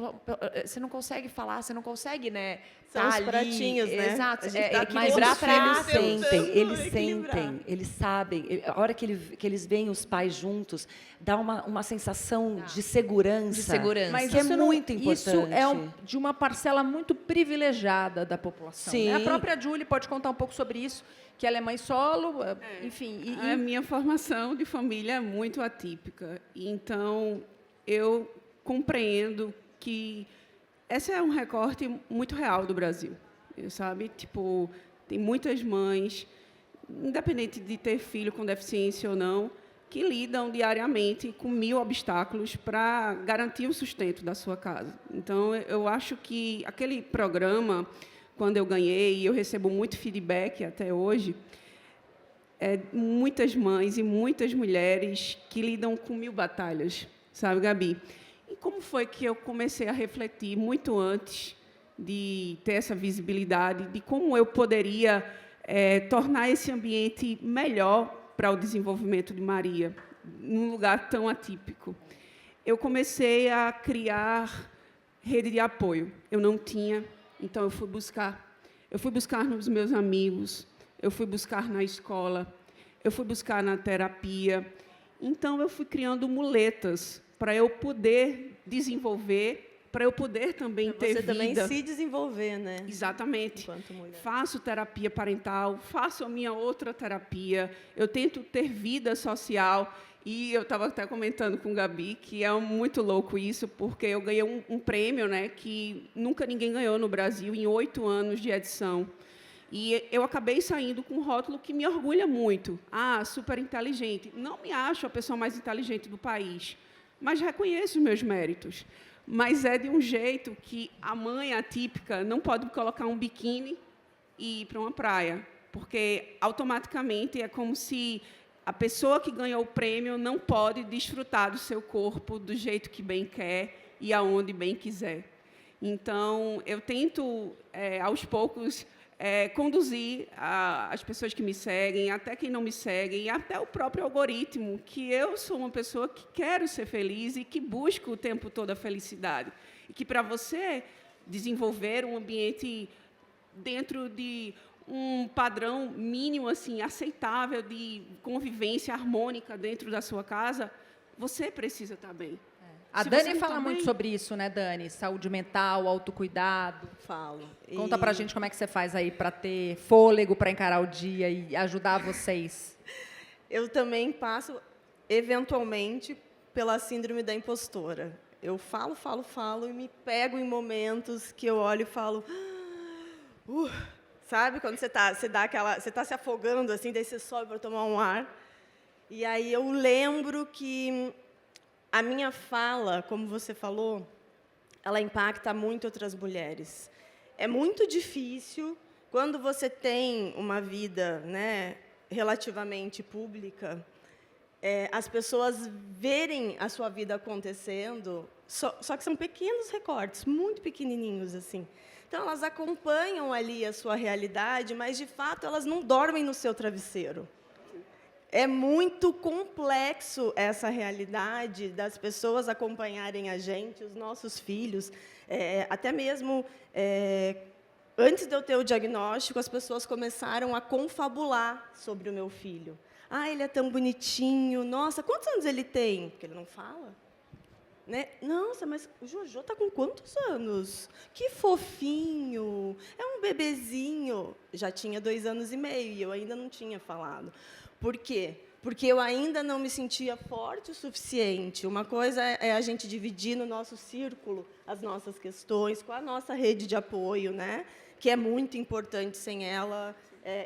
você não consegue falar, você não consegue, né? São tá os ali. pratinhos, né? Exato, A gente tá aqui equilibrar com os prato. filhos Eles tentando sentem, equilibrar. eles sabem. A hora que eles veem os pais juntos, dá uma sensação de segurança. De segurança. Mas que é isso não- muito Isso importante. é de uma parcela muito privilegiada da população. Sim. Né? A própria Julie pode contar um pouco sobre isso, que ela é mãe solo, enfim. A minha formação de família é muito atípica. Então, eu compreendo que esse é um recorte muito real do Brasil, sabe? Tipo, tem muitas mães, independente de ter filho com deficiência ou não, que lidam diariamente com 1000 obstáculos para garantir o sustento da sua casa. Então, eu acho que aquele programa, quando eu ganhei, e eu recebo muito feedback até hoje, muitas mães e muitas mulheres que lidam com 1000 batalhas, sabe, Gabi? E como foi que eu comecei a refletir muito antes de ter essa visibilidade, de como eu poderia tornar esse ambiente melhor para o desenvolvimento de Maria, num lugar tão atípico? Eu comecei a criar rede de apoio. Eu não tinha, então eu fui buscar. Eu fui buscar nos meus amigos, eu fui buscar na escola, eu fui buscar na terapia. Então, eu fui criando muletas para eu poder desenvolver, para eu poder também ter Você vida. também se desenvolver, né? Exatamente. Enquanto mulher. Faço terapia parental, faço a minha outra terapia, eu tento ter vida social. E eu estava até comentando com o Gabi que é muito louco isso, porque eu ganhei um prêmio, né, que nunca ninguém ganhou no Brasil, em 8 anos de edição. E eu acabei saindo com um rótulo que me orgulha muito. Super inteligente. Não me acho a pessoa mais inteligente do país, mas reconheço os meus méritos. Mas é de um jeito que a mãe atípica não pode colocar um biquíni e ir para uma praia, porque automaticamente é como se a pessoa que ganhou o prêmio não pode desfrutar do seu corpo do jeito que bem quer e aonde bem quiser. Então, eu tento, aos poucos, conduzir as pessoas que me seguem, até quem não me segue, e até o próprio algoritmo, que eu sou uma pessoa que quero ser feliz e que busco o tempo todo a felicidade. E que, para você desenvolver um ambiente dentro de um padrão mínimo, assim, aceitável de convivência harmônica dentro da sua casa, você precisa estar bem. A Se Dani você não fala tá muito bem- sobre isso, né, Dani? Saúde mental, autocuidado. Falo. Conta pra gente como é que você faz aí para ter fôlego para encarar o dia e ajudar vocês. Eu também passo, eventualmente, pela síndrome da impostora. Eu falo e me pego em momentos que eu olho e falo... sabe? Quando você está se afogando, assim, daí você sobe para tomar um ar. E aí eu lembro que a minha fala, como você falou, ela impacta muito outras mulheres. É muito difícil, quando você tem uma vida, né, relativamente pública, as pessoas verem a sua vida acontecendo, só que são pequenos recortes, muito pequenininhos, assim. Então, elas acompanham ali a sua realidade, mas, de fato, elas não dormem no seu travesseiro. É muito complexo essa realidade das pessoas acompanharem a gente, os nossos filhos, até mesmo antes de eu ter o diagnóstico, as pessoas começaram a confabular sobre o meu filho. Ah, ele é tão bonitinho. Nossa, quantos anos ele tem? Porque ele não fala. Né? Nossa, mas o Jojo está com quantos anos? Que fofinho. É um bebezinho. Já tinha 2 anos e meio e eu ainda não tinha falado. Por quê? Porque eu ainda não me sentia forte o suficiente. Uma coisa é a gente dividir no nosso círculo as nossas questões com a nossa rede de apoio, né? Que é muito importante. Sem ela,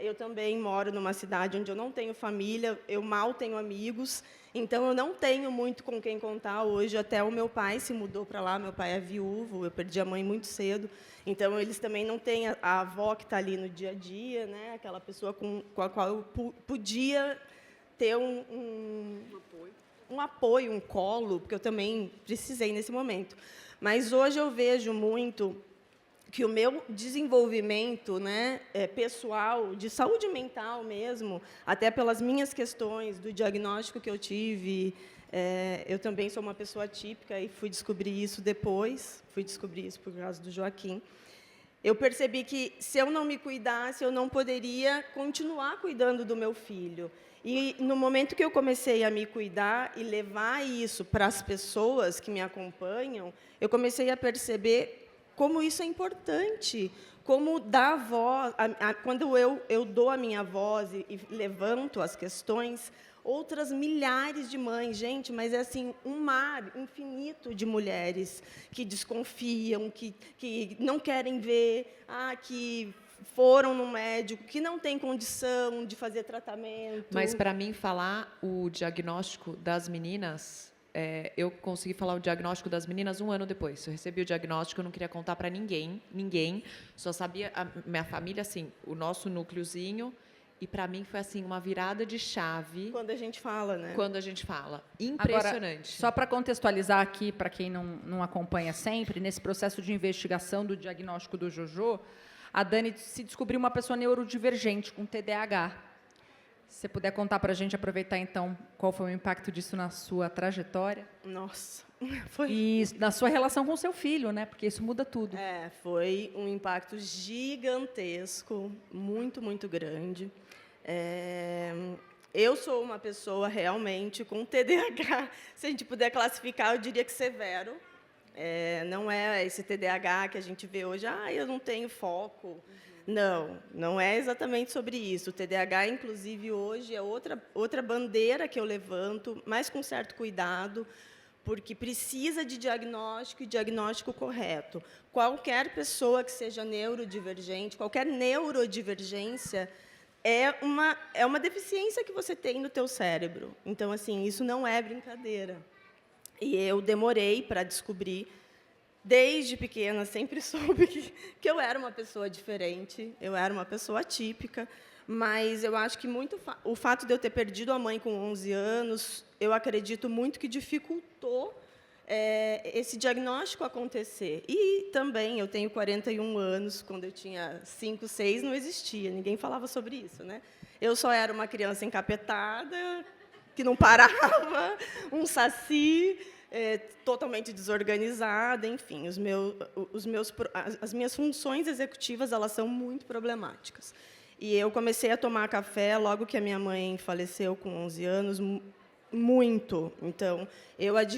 eu também moro numa cidade onde eu não tenho família, eu mal tenho amigos, então eu não tenho muito com quem contar hoje. Até o meu pai se mudou para lá, meu pai é viúvo, eu perdi a mãe muito cedo, então eles também não têm a avó que está ali no dia a dia, né? Aquela pessoa com a qual eu podia ter um apoio, um colo, porque eu também precisei nesse momento. Mas hoje eu vejo muito que o meu desenvolvimento, né, pessoal, de saúde mental mesmo, até pelas minhas questões do diagnóstico que eu tive, eu também sou uma pessoa atípica e fui descobrir isso depois, por causa do Joaquim. Eu percebi que, se eu não me cuidasse, eu não poderia continuar cuidando do meu filho. E, no momento que eu comecei a me cuidar e levar isso para as pessoas que me acompanham, eu comecei a perceber como isso é importante, como dar voz. Quando eu dou a minha voz e levanto as questões, outras milhares de mães, gente, mas é assim, um mar infinito de mulheres que desconfiam, que não querem ver, que foram no médico, que não tem condição de fazer tratamento. Mas, para mim, falar o diagnóstico das meninas, eu consegui falar o diagnóstico das meninas 1 ano depois. Eu recebi o diagnóstico, eu não queria contar para ninguém, só sabia a minha família, assim, o nosso núcleozinho, e, para mim, foi assim uma virada de chave. Quando a gente fala, né? Quando a gente fala. Impressionante. Agora, só para contextualizar aqui, para quem não acompanha sempre, nesse processo de investigação do diagnóstico do Jojo, a Dani se descobriu uma pessoa neurodivergente, com TDAH. Se você puder contar para a gente, aproveitar, então, qual foi o impacto disso na sua trajetória. Nossa, foi... E na sua relação com o seu filho, né? Porque isso muda tudo. Foi um impacto gigantesco, muito, muito grande. Eu sou uma pessoa realmente com TDAH. Se a gente puder classificar, eu diria que severo. Não é esse TDAH que a gente vê hoje, eu não tenho foco. Não é exatamente sobre isso. O TDAH, inclusive, hoje é outra bandeira que eu levanto, mas com certo cuidado, porque precisa de diagnóstico e diagnóstico correto. Qualquer pessoa que seja neurodivergente, qualquer neurodivergência é uma deficiência que você tem no teu cérebro. Então, assim, isso não é brincadeira. E eu demorei para descobrir. Desde pequena, sempre soube que eu era uma pessoa diferente, eu era uma pessoa atípica, mas eu acho que o fato de eu ter perdido a mãe com 11 anos, eu acredito muito que dificultou esse diagnóstico acontecer. E também, eu tenho 41 anos, quando eu tinha 5, 6, não existia, ninguém falava sobre isso, né? Eu só era uma criança encapetada, que não parava, um saci... totalmente desorganizada, enfim, as minhas funções executivas, elas são muito problemáticas. E eu comecei a tomar café logo que a minha mãe faleceu, com 11 anos, muito. Então,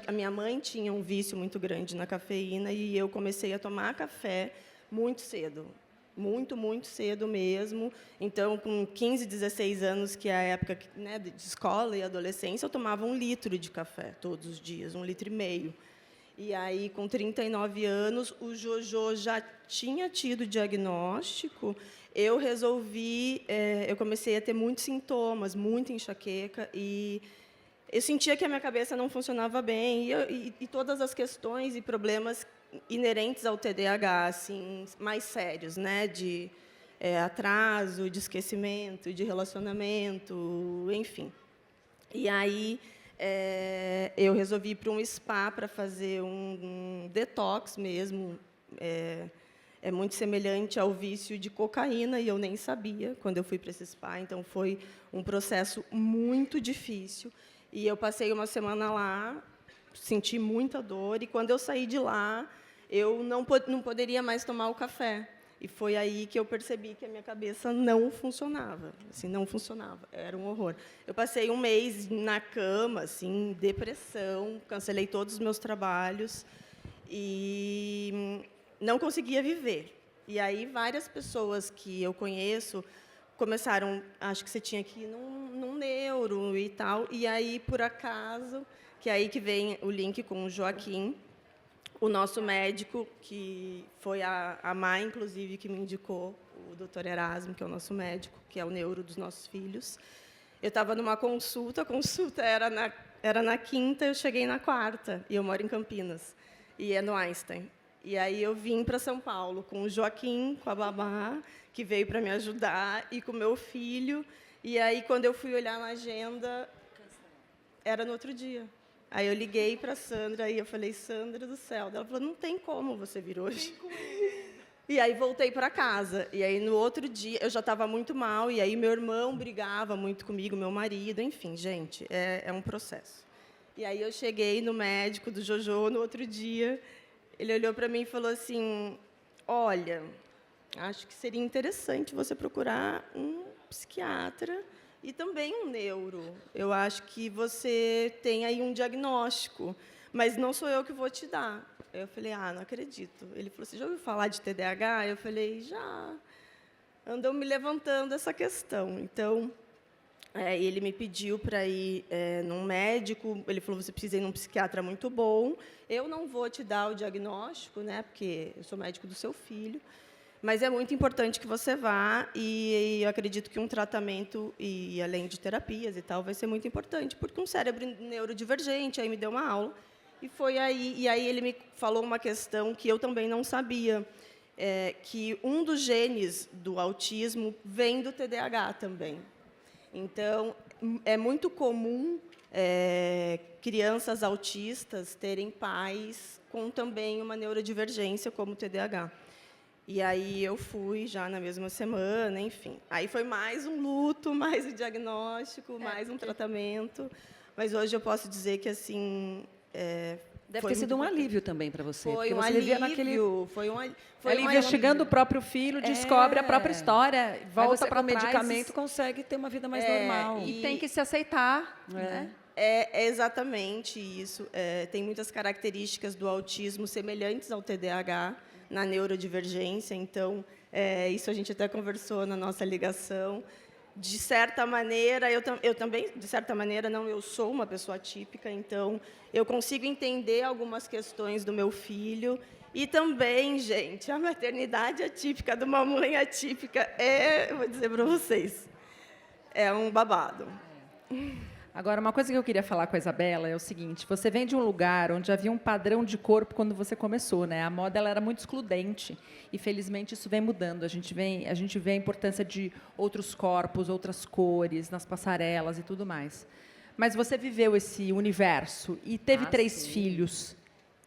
a minha mãe tinha um vício muito grande na cafeína e eu comecei a tomar café muito cedo. Muito, muito cedo mesmo. Então, com 15, 16 anos, que é a época, né, de escola e adolescência, eu tomava 1 litro de café todos os dias, 1,5 litros. E aí, com 39 anos, o Jojo já tinha tido diagnóstico. Eu comecei a ter muitos sintomas, muita enxaqueca, e eu sentia que a minha cabeça não funcionava bem, e todas as questões e problemas inerentes ao TDAH, assim, mais sérios, né, de atraso, de esquecimento, de relacionamento, enfim. E aí eu resolvi ir para um spa para fazer um detox mesmo. É muito semelhante ao vício de cocaína, e eu nem sabia quando eu fui para esse spa, então foi um processo muito difícil. E eu passei uma semana lá, senti muita dor, e quando eu saí de lá, eu não poderia mais tomar o café. E foi aí que eu percebi que a minha cabeça não funcionava. Assim, não funcionava. Era um horror. Eu passei um mês na cama, assim, depressão, cancelei todos os meus trabalhos e não conseguia viver. E aí várias pessoas que eu conheço começaram, acho que você tinha que ir num neuro e tal. E aí, por acaso, que é aí que vem o link com o Joaquim, o nosso médico, que foi a Má, inclusive, que me indicou, o doutor Erasmo, que é o nosso médico, que é o neuro dos nossos filhos. Eu estava numa consulta, a consulta era na quinta, eu cheguei na quarta, e eu moro em Campinas, e é no Einstein. E aí eu vim para São Paulo com o Joaquim, com a babá, que veio para me ajudar, e com o meu filho. E aí, quando eu fui olhar na agenda, era no outro dia. Aí eu liguei para a Sandra e eu falei, Sandra do céu. Ela falou, não tem como você vir hoje. E aí voltei para casa. E aí no outro dia eu já estava muito mal. E aí meu irmão brigava muito comigo, meu marido. Enfim, gente, é um processo. E aí eu cheguei no médico do Jojo no outro dia. Ele olhou para mim e falou assim, olha, acho que seria interessante você procurar um psiquiatra e também um neuro. Eu acho que você tem aí um diagnóstico, mas não sou eu que vou te dar. Eu falei, não acredito. Ele falou, você já ouviu falar de TDAH? Eu falei, já. Andou me levantando essa questão. Então, ele me pediu para ir num médico. Ele falou, você precisa ir num psiquiatra muito bom. Eu não vou te dar o diagnóstico, né, porque eu sou médico do seu filho. Mas é muito importante que você vá, e eu acredito que um tratamento, e além de terapias e tal, vai ser muito importante, porque um cérebro neurodivergente, aí me deu uma aula, e aí ele me falou uma questão que eu também não sabia, que um dos genes do autismo vem do TDAH também. Então, é muito comum crianças autistas terem pais com também uma neurodivergência, como o TDAH. E aí eu fui já na mesma semana, enfim. Aí foi mais um luto, mais um diagnóstico, mais um tratamento. Mas hoje eu posso dizer que, assim... Deve ter sido um alívio também para você. Foi porque um você vivia alívio. Ela investigando o próprio filho, descobre a própria história, volta para o medicamento, consegue ter uma vida mais normal. E tem que se aceitar. Né? É exatamente isso. Tem muitas características do autismo semelhantes ao TDAH, na neurodivergência, então, isso a gente até conversou na nossa ligação. De certa maneira, eu também, de certa maneira, não, eu sou uma pessoa atípica, então, eu consigo entender algumas questões do meu filho. E também, gente, a maternidade atípica de uma mãe atípica eu vou dizer para vocês, é um babado. Agora, uma coisa que eu queria falar com a Isabela é o seguinte, você vem de um lugar onde havia um padrão de corpo quando você começou, né? A moda ela era muito excludente e, felizmente, isso vem mudando. A gente vê a importância de outros corpos, outras cores, nas passarelas e tudo mais. Mas você viveu esse universo e teve 3 filhos,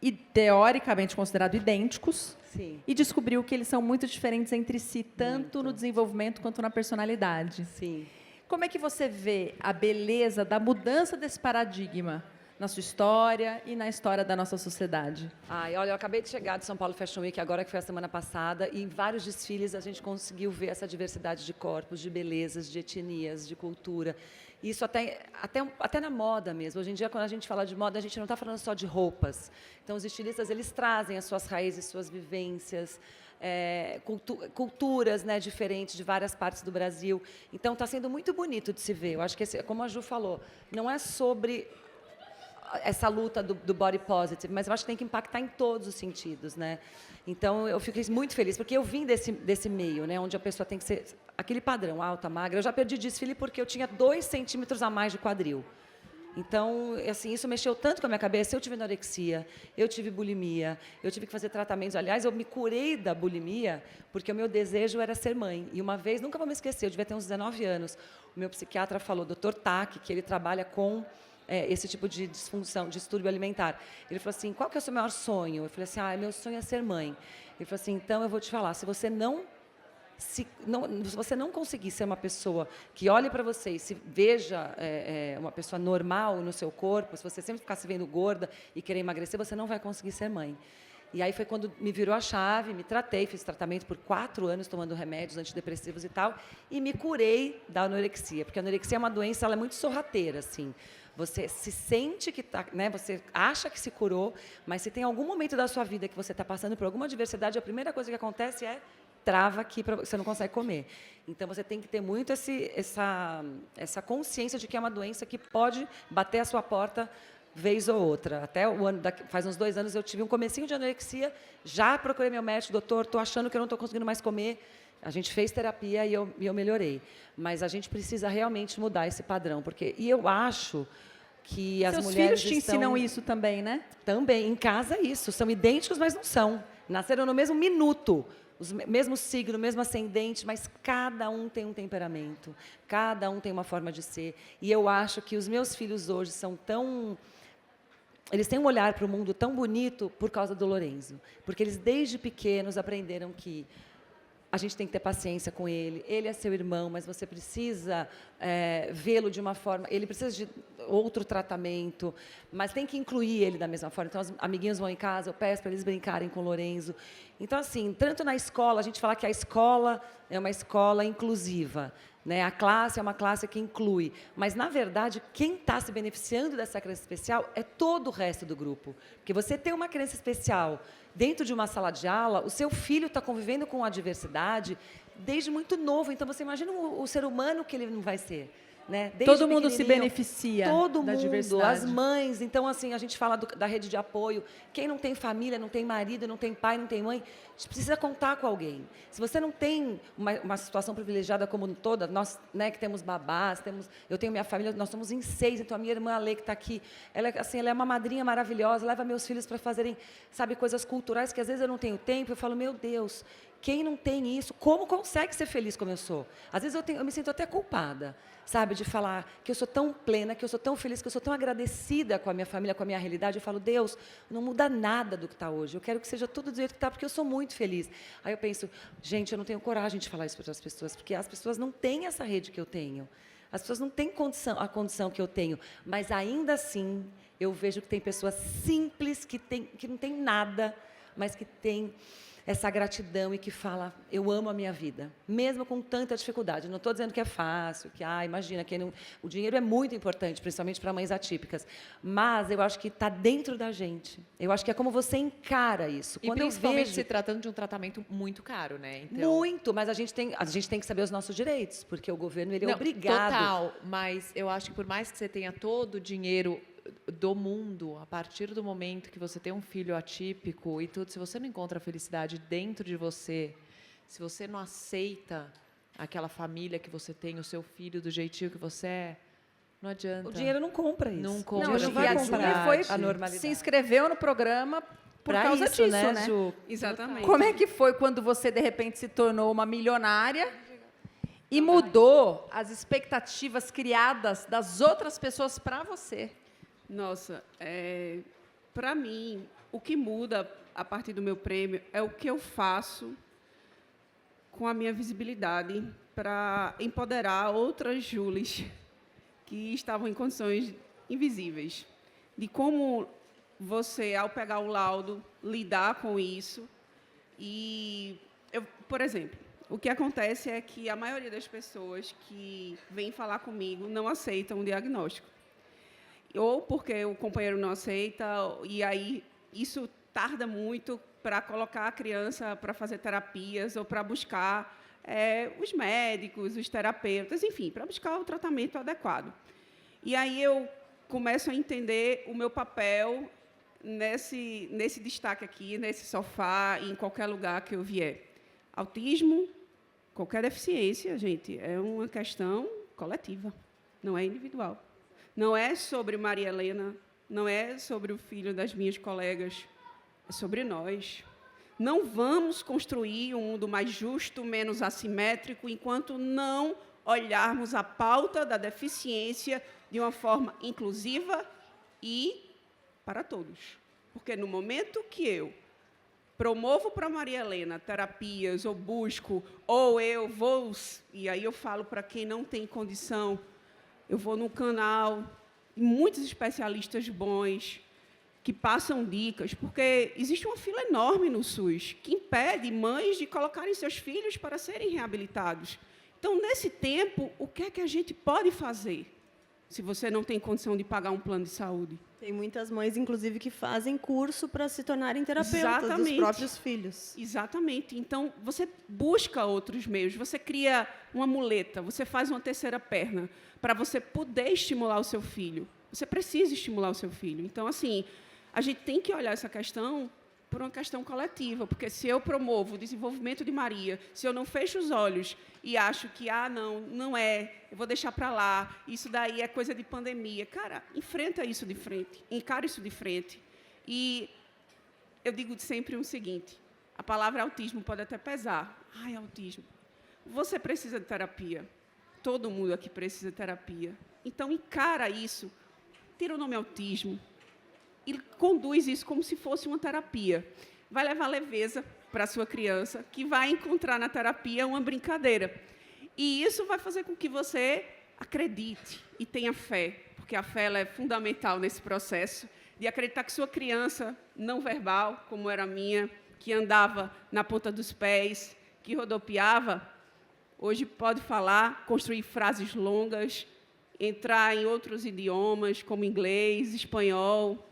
e teoricamente considerados idênticos, Sim. e descobriu que eles são muito diferentes entre si, tanto no desenvolvimento quanto na personalidade. Sim. Como é que você vê a beleza da mudança desse paradigma na sua história e na história da nossa sociedade? Olha, eu acabei de chegar de São Paulo Fashion Week, agora que foi a semana passada, e em vários desfiles a gente conseguiu ver essa diversidade de corpos, de belezas, de etnias, de cultura. Isso até na moda mesmo. Hoje em dia, quando a gente fala de moda, a gente não está falando só de roupas. Então, os estilistas eles trazem as suas raízes, suas vivências, culturas, né, diferentes de várias partes do Brasil. Então, está sendo muito bonito de se ver. Eu acho que, como a Ju falou, não é sobre essa luta do body positive, mas eu acho que tem que impactar em todos os sentidos, né? Então, eu fiquei muito feliz, porque eu vim desse meio, né, onde a pessoa tem que ser aquele padrão, alta, magra. Eu já perdi desfile porque eu tinha 2 centímetros a mais de quadril. Então, assim, isso mexeu tanto com a minha cabeça. Eu tive anorexia, eu tive bulimia, eu tive que fazer tratamentos. Aliás, eu me curei da bulimia porque o meu desejo era ser mãe. E uma vez, nunca vou me esquecer, eu devia ter uns 19 anos, o meu psiquiatra falou, Dr. Tack, que ele trabalha com esse tipo de disfunção, distúrbio alimentar. Ele falou assim, qual que é o seu maior sonho? Eu falei assim, meu sonho é ser mãe. Ele falou assim, então eu vou te falar, se você não conseguir ser uma pessoa que olhe para você e se veja uma pessoa normal no seu corpo, se você sempre ficar se vendo gorda e querer emagrecer, você não vai conseguir ser mãe. E aí foi quando me virou a chave, me tratei, fiz tratamento por 4 anos, tomando remédios antidepressivos e tal, e me curei da anorexia, porque a anorexia é uma doença, ela é muito sorrateira, assim. Você se sente que está, né, você acha que se curou, mas se tem algum momento da sua vida que você está passando por alguma adversidade, a primeira coisa que acontece é trava aqui, você não consegue comer. Então, você tem que ter muito essa consciência de que é uma doença que pode bater a sua porta vez ou outra. Até o ano, faz uns 2 anos, eu tive um comecinho de anorexia, já procurei meu médico, doutor, estou achando que eu não estou conseguindo mais comer. A gente fez terapia e eu melhorei. Mas a gente precisa realmente mudar esse padrão. E eu acho que as Seus mulheres filhos te ensinam isso também, né? Também. Em casa, isso. São idênticos, mas não são. Nasceram no mesmo minuto. Os mesmos signos, mesmo ascendente, mas cada um tem um temperamento, cada um tem uma forma de ser. E eu acho que os meus filhos hoje são tão... Eles têm um olhar para o mundo tão bonito por causa do Lorenzo. Porque eles, desde pequenos, aprenderam que a gente tem que ter paciência com ele. Ele é seu irmão, mas você precisa vê-lo de uma forma... Ele precisa de outro tratamento, mas tem que incluir ele da mesma forma. Então, os amiguinhos vão em casa, eu peço para eles brincarem com o Lorenzo. Então, assim, tanto na escola, a gente fala que a escola é uma escola inclusiva, né? A classe é uma classe que inclui. Mas, na verdade, quem está se beneficiando dessa criança especial é todo o resto do grupo. Porque você ter uma criança especial dentro de uma sala de aula, o seu filho está convivendo com a diversidade desde muito novo. Então, você imagina o ser humano que ele não vai ser. Né? Todo mundo se beneficia todo da mundo, diversidade. as mães. Então, assim, a gente fala da rede de apoio. Quem não tem família, não tem marido, não tem pai, não tem mãe, a gente precisa contar com alguém. Se você não tem uma situação privilegiada como toda, nós, né, que temos babás, eu tenho minha família, nós somos em 6, então a minha irmã Ale, que está aqui, ela é uma madrinha maravilhosa, leva meus filhos para fazerem, sabe, coisas culturais que às vezes eu não tenho tempo, eu falo, meu Deus, quem não tem isso, como consegue ser feliz como eu sou? Às vezes eu me sinto até culpada, sabe, de falar que eu sou tão plena, que eu sou tão feliz, que eu sou tão agradecida com a minha família, com a minha realidade. Eu falo, Deus, não muda nada do que está hoje. Eu quero que seja tudo do jeito que está, porque eu sou muito feliz. Aí eu penso, gente, eu não tenho coragem de falar isso para outras pessoas, porque as pessoas não têm essa rede que eu tenho. As pessoas não têm a condição que eu tenho. Mas, ainda assim, eu vejo que tem pessoas simples, que não têm nada, mas que têm essa gratidão e que fala, eu amo a minha vida, mesmo com tanta dificuldade. Não estou dizendo que é fácil, que, imagina, o dinheiro é muito importante, principalmente para mães atípicas, mas eu acho que está dentro da gente. Eu acho que é como você encara isso. E principalmente se tratando de um tratamento muito caro, né? Então, muito, mas a gente tem que saber os nossos direitos, porque o governo ele é obrigado. Total, mas eu acho que por mais que você tenha todo o dinheiro do mundo, a partir do momento que você tem um filho atípico e tudo, se você não encontra a felicidade dentro de você, se você não aceita aquela família que você tem, o seu filho do jeitinho que você é, não adianta. O dinheiro não compra isso. Não compra. Não, não vai comprar foi, a normalidade. se inscreveu no programa por causa disso, né? Ju? Exatamente. Como é que foi quando você, de repente, se tornou uma milionária e mudou as expectativas criadas das outras pessoas para você? Nossa, para mim, o que muda a partir do meu prêmio é o que eu faço com a minha visibilidade para empoderar outras Julis que estavam em condições invisíveis. De como você, ao pegar o laudo, lidar com isso. E, por exemplo, o que acontece é que a maioria das pessoas que vêm falar comigo não aceitam o diagnóstico. Ou porque o companheiro não aceita, e aí isso tarda muito para colocar a criança para fazer terapias ou para buscar os médicos, os terapeutas, enfim, para buscar o tratamento adequado. E aí eu começo a entender o meu papel nesse destaque aqui, nesse sofá, em qualquer lugar que eu vier. Autismo, qualquer deficiência, gente, é uma questão coletiva, não é individual. Não é sobre Maria Helena, não é sobre o filho das minhas colegas, é sobre nós. Não vamos construir um mundo mais justo, menos assimétrico, enquanto não olharmos a pauta da deficiência de uma forma inclusiva e para todos. Porque no momento que eu promovo para Maria Helena terapias, ou busco, ou eu vou, e aí eu falo para quem não tem condição, eu vou num canal, muitos especialistas bons, que passam dicas, porque existe uma fila enorme no SUS que impede mães de colocarem seus filhos para serem reabilitados. Então, nesse tempo, o que é que a gente pode fazer se você não tem condição de pagar um plano de saúde? Tem muitas mães, inclusive, que fazem curso para se tornarem terapeutas dos próprios filhos. Exatamente. Então, você busca outros meios, você cria uma muleta, você faz uma terceira perna para você poder estimular o seu filho. Você precisa estimular o seu filho. Então, assim, a gente tem que olhar essa questão por uma questão coletiva, porque se eu promovo o desenvolvimento de Maria, se eu não fecho os olhos e acho que, não é, eu vou deixar para lá, isso daí é coisa de pandemia. Cara, enfrenta isso de frente, encara isso de frente. E eu digo sempre o seguinte, a palavra autismo pode até pesar. Ai, autismo. Você precisa de terapia. Todo mundo aqui precisa de terapia. Então, encara isso, tira o nome autismo, e conduz isso como se fosse uma terapia. Vai levar leveza para a sua criança, que vai encontrar na terapia uma brincadeira. E isso vai fazer com que você acredite e tenha fé, porque a fé ela é fundamental nesse processo, de acreditar que sua criança não verbal, como era a minha, que andava na ponta dos pés, que rodopiava, hoje pode falar, construir frases longas, entrar em outros idiomas, como inglês, espanhol,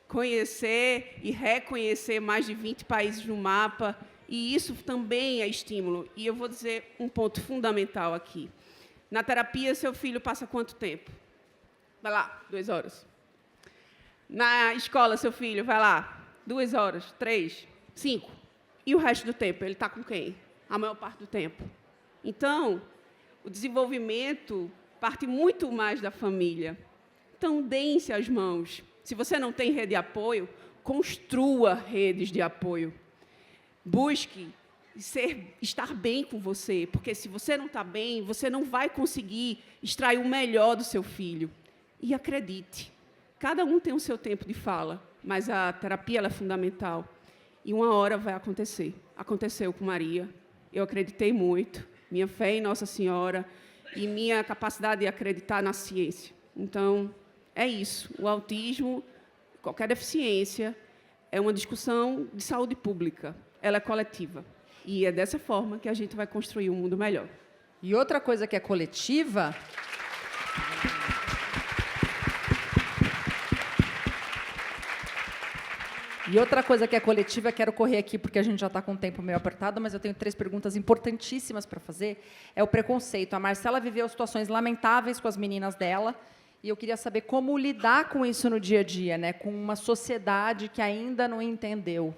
conhecer e reconhecer mais de 20 países no mapa, e isso também é estímulo. E eu vou dizer um ponto fundamental aqui. Na terapia, seu filho passa quanto tempo? Vai lá, 2 horas. Na escola, seu filho, vai lá, 2 horas, 3, 5. E o resto do tempo, ele está com quem? A maior parte do tempo. Então, o desenvolvimento parte muito mais da família. Então, deem-se as mãos. Se você não tem rede de apoio, construa redes de apoio. Busque estar bem com você, porque se você não está bem, você não vai conseguir extrair o melhor do seu filho. E acredite, cada um tem o seu tempo de fala, mas a terapia ela é fundamental. E uma hora vai acontecer. Aconteceu com Maria. Eu acreditei muito. Minha fé em Nossa Senhora e minha capacidade de acreditar na ciência. Então, é isso. O autismo, qualquer deficiência, é uma discussão de saúde pública. Ela é coletiva. E é dessa forma que a gente vai construir um mundo melhor. E outra coisa que é coletiva... quero correr aqui porque a gente já está com o tempo meio apertado, mas eu tenho 3 perguntas importantíssimas para fazer. É o preconceito. A Marcela viveu situações lamentáveis com as meninas dela, e eu queria saber como lidar com isso no dia a dia, né? Com uma sociedade que ainda não entendeu.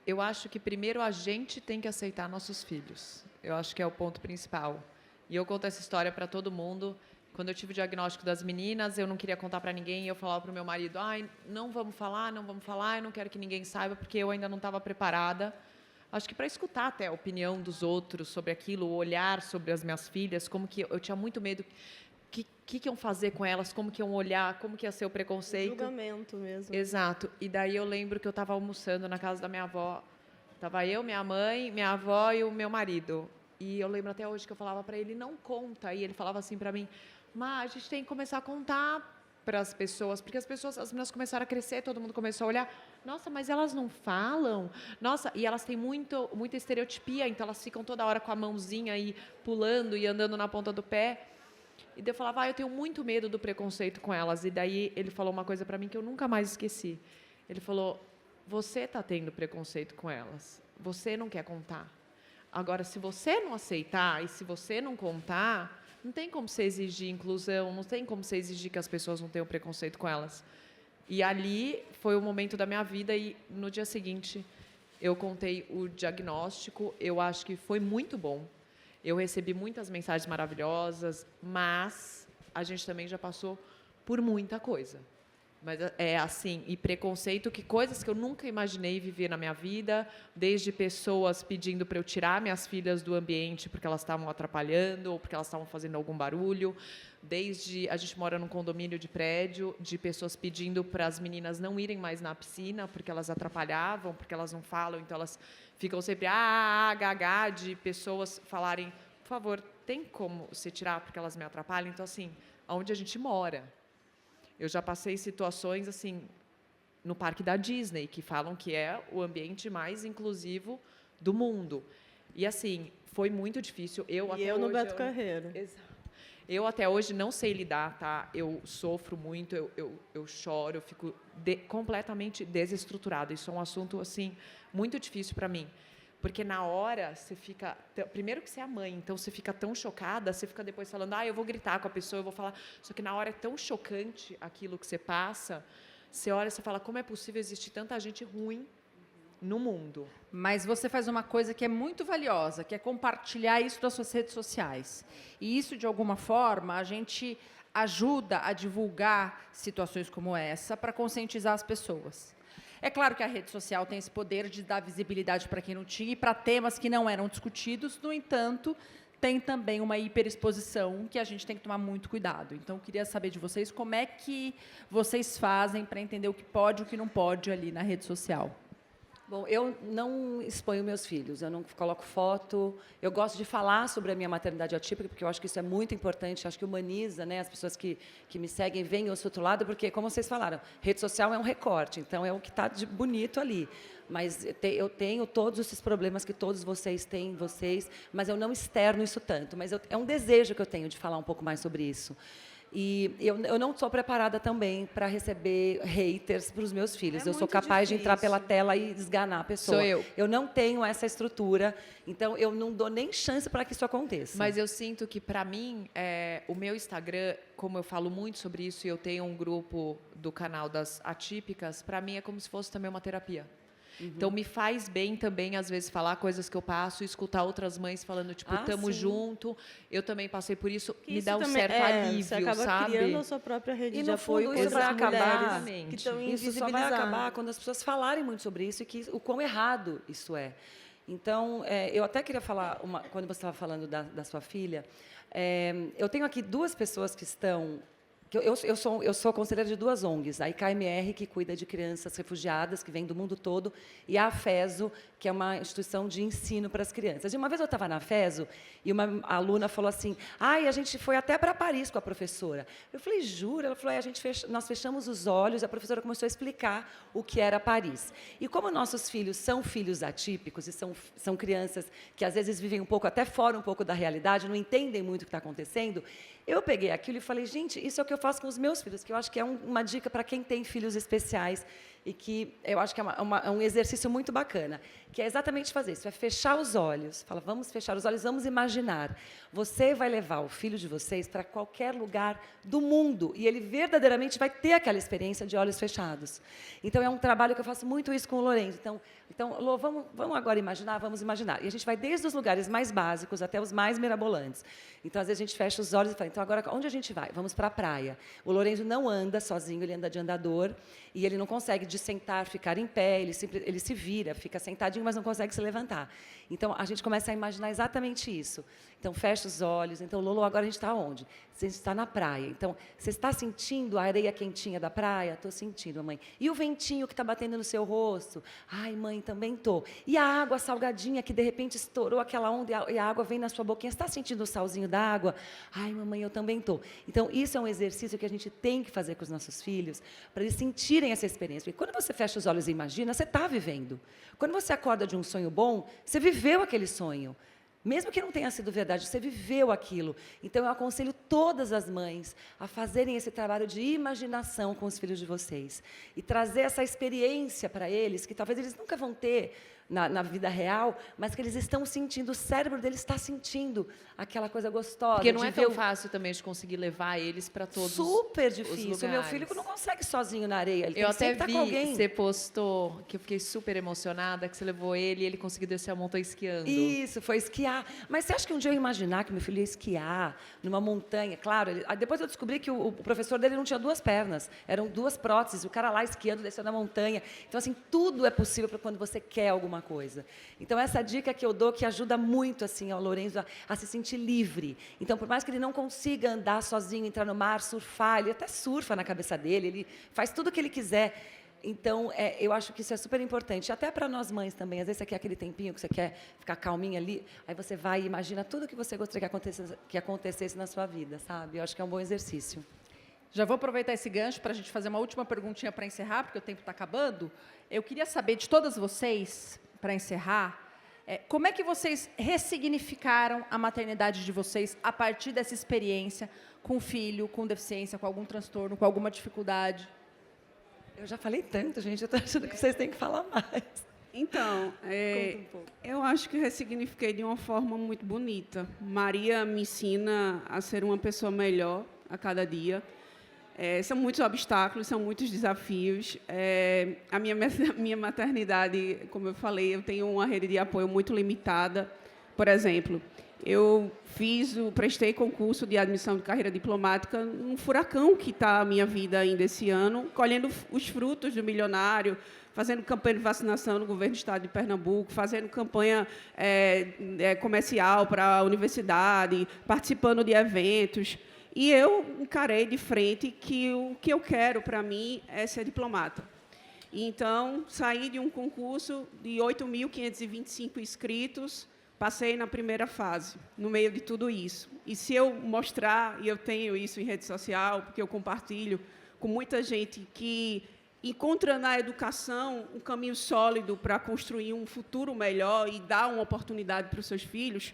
Eu acho que, primeiro, a gente tem que aceitar nossos filhos. Eu acho que é o ponto principal. E eu conto essa história para todo mundo. Quando eu tive o diagnóstico das meninas, eu não queria contar para ninguém, e eu falava para o meu marido, não vamos falar, eu não quero que ninguém saiba, porque eu ainda não estava preparada. Acho que para escutar até a opinião dos outros sobre aquilo, o olhar sobre as minhas filhas, como que eu tinha muito medo, o que iam fazer com elas, como que iam olhar, como que ia ser o preconceito. Julgamento mesmo. Exato. E daí eu lembro que eu estava almoçando na casa da minha avó, estava eu, minha mãe, minha avó e o meu marido. E eu lembro até hoje que eu falava para ele, não conta. E ele falava assim para mim, a gente tem que começar a contar para as pessoas, porque as meninas começaram a crescer, todo mundo começou a olhar, nossa, mas elas não falam, nossa, e elas têm muita estereotipia, então elas ficam toda hora com a mãozinha aí pulando e andando na ponta do pé. E daí eu falava, eu tenho muito medo do preconceito com elas. E daí ele falou uma coisa para mim que eu nunca mais esqueci. Ele falou, você está tendo preconceito com elas, você não quer contar. Agora, se você não aceitar e se você não contar, não tem como você exigir inclusão, não tem como você exigir que as pessoas não tenham preconceito com elas. E ali foi o momento da minha vida e no dia seguinte eu contei o diagnóstico, eu acho que foi muito bom. Eu recebi muitas mensagens maravilhosas, mas a gente também já passou por muita coisa. Mas é assim, e preconceito, que coisas que eu nunca imaginei viver na minha vida, desde pessoas pedindo para eu tirar minhas filhas do ambiente porque elas estavam atrapalhando ou porque elas estavam fazendo algum barulho, desde a gente mora num condomínio de prédio, de pessoas pedindo para as meninas não irem mais na piscina porque elas atrapalhavam, porque elas não falam, então elas ficam sempre gaga, de pessoas falarem, por favor, tem como se tirar porque elas me atrapalham? Então, assim, aonde a gente mora. Eu já passei situações assim no parque da Disney, que falam que é o ambiente mais inclusivo do mundo. E assim, foi muito difícil. E eu no Beto Carreiro. Exato. Eu até hoje não sei lidar, tá? Eu sofro muito, eu choro, eu fico completamente desestruturada. Isso é um assunto assim muito difícil para mim. Porque na hora você fica... Primeiro que você é a mãe, então você fica tão chocada, você fica depois falando, eu vou gritar com a pessoa, eu vou falar... Só que na hora é tão chocante aquilo que você passa, você olha e você fala, como é possível existir tanta gente ruim no mundo? Mas você faz uma coisa que é muito valiosa, que é compartilhar isso nas suas redes sociais. E isso, de alguma forma, a gente ajuda a divulgar situações como essa para conscientizar as pessoas. É claro que a rede social tem esse poder de dar visibilidade para quem não tinha e para temas que não eram discutidos, no entanto, tem também uma hiperexposição que a gente tem que tomar muito cuidado. Então, eu queria saber de vocês como é que vocês fazem para entender o que pode e o que não pode ali na rede social. Bom, eu não exponho meus filhos, eu não coloco foto. Eu gosto de falar sobre a minha maternidade atípica, porque eu acho que isso é muito importante, acho que humaniza, né, as pessoas que me seguem, veem o outro lado, porque, como vocês falaram, rede social é um recorte, então é o que está de bonito ali. Mas eu tenho todos esses problemas que todos vocês têm, mas eu não externo isso tanto. Mas é um desejo que eu tenho de falar um pouco mais sobre isso. E eu não estou preparada também para receber haters para os meus filhos. Eu sou capaz de entrar pela tela e esganar a pessoa. Sou eu. Eu não tenho essa estrutura, então eu não dou nem chance para que isso aconteça. Mas eu sinto que, para mim, o meu Instagram, como eu falo muito sobre isso, e eu tenho um grupo do canal das atípicas, para mim é como se fosse também uma terapia. Então, me faz bem também, às vezes, falar coisas que eu passo, escutar outras mães falando, tipo, tamo junto. Eu também passei por isso, me dá um certo alívio, você acaba sabe? criando a sua própria rede E, de no apoio fundo, isso vai acabar, que estão isso só vai acabar quando as pessoas falarem muito sobre isso e o quão errado isso é. Então, eu até queria falar, quando você estava falando da sua filha, eu tenho aqui duas pessoas que estão... Eu sou conselheira de duas ONGs, a IKMR, que cuida de crianças refugiadas, que vem do mundo todo, e a AFESO, que é uma instituição de ensino para as crianças. E uma vez eu estava na AFESO e uma aluna falou assim, a gente foi até para Paris com a professora. Eu falei, jura? Ela falou, nós fechamos os olhos e a professora começou a explicar o que era Paris. E como nossos filhos são filhos atípicos e são crianças que às vezes vivem até fora um pouco da realidade, não entendem muito o que está acontecendo, eu peguei aquilo e falei, gente, isso é o que eu faço com os meus filhos, que eu acho que é uma dica para quem tem filhos especiais e que eu acho que é um exercício muito bacana, que é exatamente fazer isso, é fechar os olhos, fala, vamos fechar os olhos, vamos imaginar. Você vai levar o filho de vocês para qualquer lugar do mundo e ele verdadeiramente vai ter aquela experiência de olhos fechados. Então, é um trabalho que eu faço muito isso com o Lourenço. Então Lô, vamos agora imaginar, vamos imaginar. E a gente vai desde os lugares mais básicos até os mais mirabolantes. Então, às vezes, a gente fecha os olhos e fala, então, agora, onde a gente vai? Vamos para a praia. O Lourenço não anda sozinho, ele anda de andador e ele não consegue de sentar, ficar em pé, ele se vira, fica sentadinho, mas não consegue se levantar. Então, a gente começa a imaginar exatamente isso. Então, fecha os olhos. Então, Lolo, agora a gente está onde? A gente está na praia. Então, você está sentindo a areia quentinha da praia? Estou sentindo, mãe. E o ventinho que está batendo no seu rosto? Ai, mãe, também estou. E a água salgadinha que, de repente, estourou aquela onda e a água vem na sua boquinha? Você está sentindo o salzinho da água? Ai, mamãe, eu também estou. Então, isso é um exercício que a gente tem que fazer com os nossos filhos para eles sentirem essa experiência. Porque quando você fecha os olhos e imagina, você está vivendo. Quando você acorda de um sonho bom, você viveu aquele sonho. Mesmo que não tenha sido verdade, você viveu aquilo. Então, eu aconselho todas as mães a fazerem esse trabalho de imaginação com os filhos de vocês. E trazer essa experiência para eles, que talvez eles nunca vão ter na vida real, mas que eles estão sentindo, o cérebro deles está sentindo aquela coisa gostosa. Porque não é tão fácil também de conseguir levar eles para todos super os difícil. lugares. O meu filho não consegue sozinho na areia, ele tem Eu que sempre até estar vi, com alguém. você postou, que eu fiquei super emocionada, que você levou ele e ele conseguiu descer a montanha esquiando. Isso, foi esquiar. Mas você acha que um dia eu ia imaginar que meu filho ia esquiar numa montanha? Claro, depois eu descobri que o professor dele não tinha duas pernas, eram duas próteses, o cara lá esquiando, descendo a montanha. Então, assim, tudo é possível para quando você quer alguma coisa. Então, essa dica que eu dou, que ajuda muito assim, ao Lourenço a se sentir livre. Então, por mais que ele não consiga andar sozinho, entrar no mar, surfar, ele até surfa na cabeça dele, ele faz tudo o que ele quiser. Então, eu acho que isso é super importante. Até para nós mães também. Às vezes, você quer aquele tempinho que você quer ficar calminha ali, aí você vai e imagina tudo que você gostaria que acontecesse na sua vida, sabe? Eu acho que é um bom exercício. Já vou aproveitar esse gancho para a gente fazer uma última perguntinha para encerrar, porque o tempo está acabando. Eu queria saber de todas vocês, para encerrar, como é que vocês ressignificaram a maternidade de vocês a partir dessa experiência com filho, com deficiência, com algum transtorno, com alguma dificuldade? Eu já falei tanto, gente, eu estou achando que vocês têm que falar mais. Então, Conta um pouco. eu acho que ressignifiquei de uma forma muito bonita. Maria me ensina a ser uma pessoa melhor a cada dia. São muitos obstáculos, são muitos desafios. A minha maternidade, como eu falei, eu tenho uma rede de apoio muito limitada. Por exemplo, eu prestei concurso de admissão de carreira diplomática num furacão que está a minha vida ainda esse ano, colhendo os frutos do milionário, fazendo campanha de vacinação no governo do estado de Pernambuco, fazendo campanha comercial para a universidade, participando de eventos. E eu encarei de frente que o que eu quero para mim é ser diplomata. Então, saí de um concurso de 8.525 inscritos, passei na primeira fase, no meio de tudo isso. E se eu mostrar, e eu tenho isso em rede social, porque eu compartilho com muita gente que encontra na educação um caminho sólido para construir um futuro melhor e dar uma oportunidade para os seus filhos,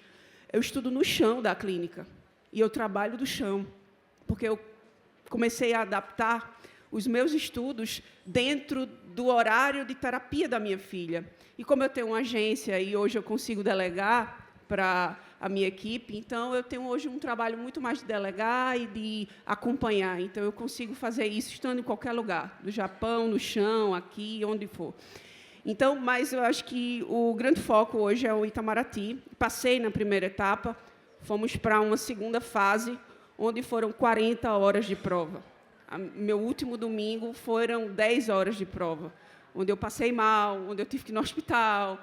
eu estudo no chão da clínica. E eu trabalho do chão, porque eu comecei a adaptar os meus estudos dentro do horário de terapia da minha filha. E como eu tenho uma agência e hoje eu consigo delegar para a minha equipe, então eu tenho hoje um trabalho muito mais de delegar e de acompanhar. Então eu consigo fazer isso estando em qualquer lugar, do Japão, no chão, aqui, onde for. Então, mas eu acho que o grande foco hoje é o Itamaraty. Passei na primeira etapa, fomos para uma segunda fase, onde foram 40 horas de prova. Meu último domingo foram 10 horas de prova, onde eu passei mal, onde eu tive que ir no hospital,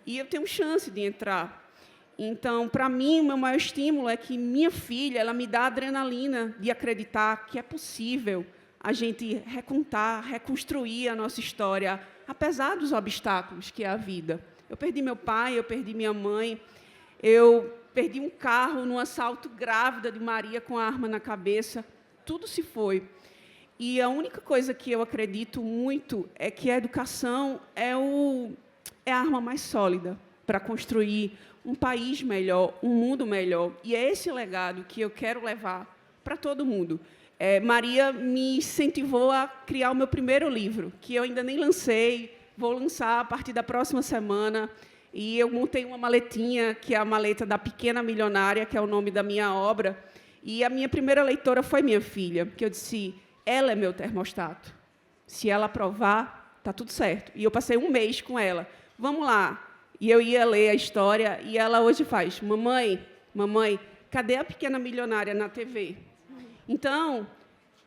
e eu tenho chance de entrar. Então, para mim, o meu maior estímulo é que minha filha, ela me dá adrenalina de acreditar que é possível a gente recontar, reconstruir a nossa história, apesar dos obstáculos que é a vida. Eu perdi meu pai, eu perdi minha mãe, eu perdi um carro num assalto grávida de Maria com a arma na cabeça. Tudo se foi. E a única coisa que eu acredito muito é que a educação é a arma mais sólida para construir um país melhor, um mundo melhor. E é esse legado que eu quero levar para todo mundo. Maria me incentivou a criar o meu primeiro livro, que eu ainda nem lancei, vou lançar a partir da próxima semana. E eu montei uma maletinha, que é a maleta da Pequena Milionária, que é o nome da minha obra. E a minha primeira leitora foi minha filha, porque eu disse, ela é meu termostato. Se ela aprovar, está tudo certo. E eu passei um mês com ela. Vamos lá. E eu ia ler a história, e ela hoje faz, mamãe, cadê a Pequena Milionária na TV? Então,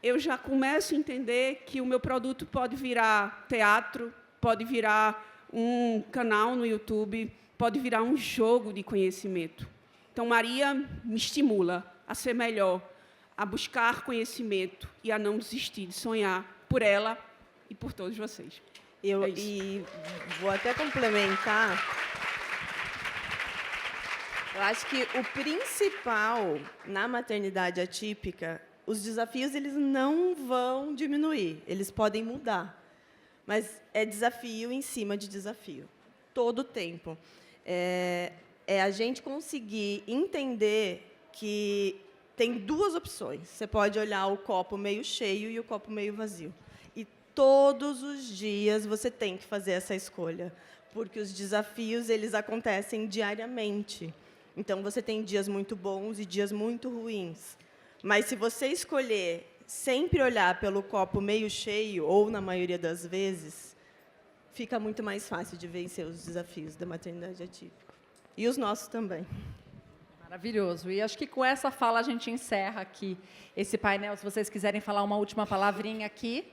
eu já começo a entender que o meu produto pode virar teatro, pode virar um canal no YouTube, pode virar um jogo de conhecimento. Então, Maria me estimula a ser melhor, a buscar conhecimento e a não desistir de sonhar por ela e por todos vocês. E vou até complementar. Eu acho que o principal na maternidade atípica, os desafios eles não vão diminuir, eles podem mudar. Mas é desafio em cima de desafio, todo o tempo. É a gente conseguir entender que tem duas opções. Você pode olhar o copo meio cheio e o copo meio vazio. E todos os dias você tem que fazer essa escolha, porque os desafios eles acontecem diariamente. Então, você tem dias muito bons e dias muito ruins. Mas, se você escolher sempre olhar pelo copo meio cheio, ou na maioria das vezes, fica muito mais fácil de vencer os desafios da maternidade atípica. E os nossos também. Maravilhoso. E acho que com essa fala a gente encerra aqui esse painel. Se vocês quiserem falar uma última palavrinha aqui.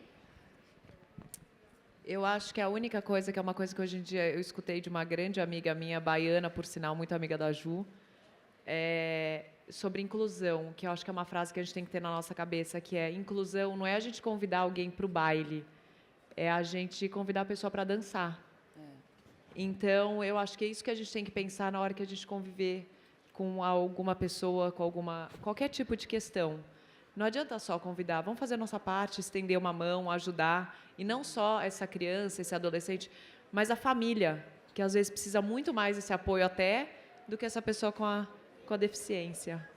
Eu acho que a única coisa, que é uma coisa que hoje em dia eu escutei de uma grande amiga minha, baiana, por sinal, muito amiga da Ju, sobre inclusão, que eu acho que é uma frase que a gente tem que ter na nossa cabeça, que é inclusão não é a gente convidar alguém para o baile, é a gente convidar a pessoa para dançar. Então, eu acho que é isso que a gente tem que pensar na hora que a gente conviver com alguma pessoa, com qualquer tipo de questão. Não adianta só convidar, vamos fazer a nossa parte, estender uma mão, ajudar. E não só essa criança, esse adolescente, mas a família, que às vezes precisa muito mais desse apoio até do que essa pessoa com a deficiência.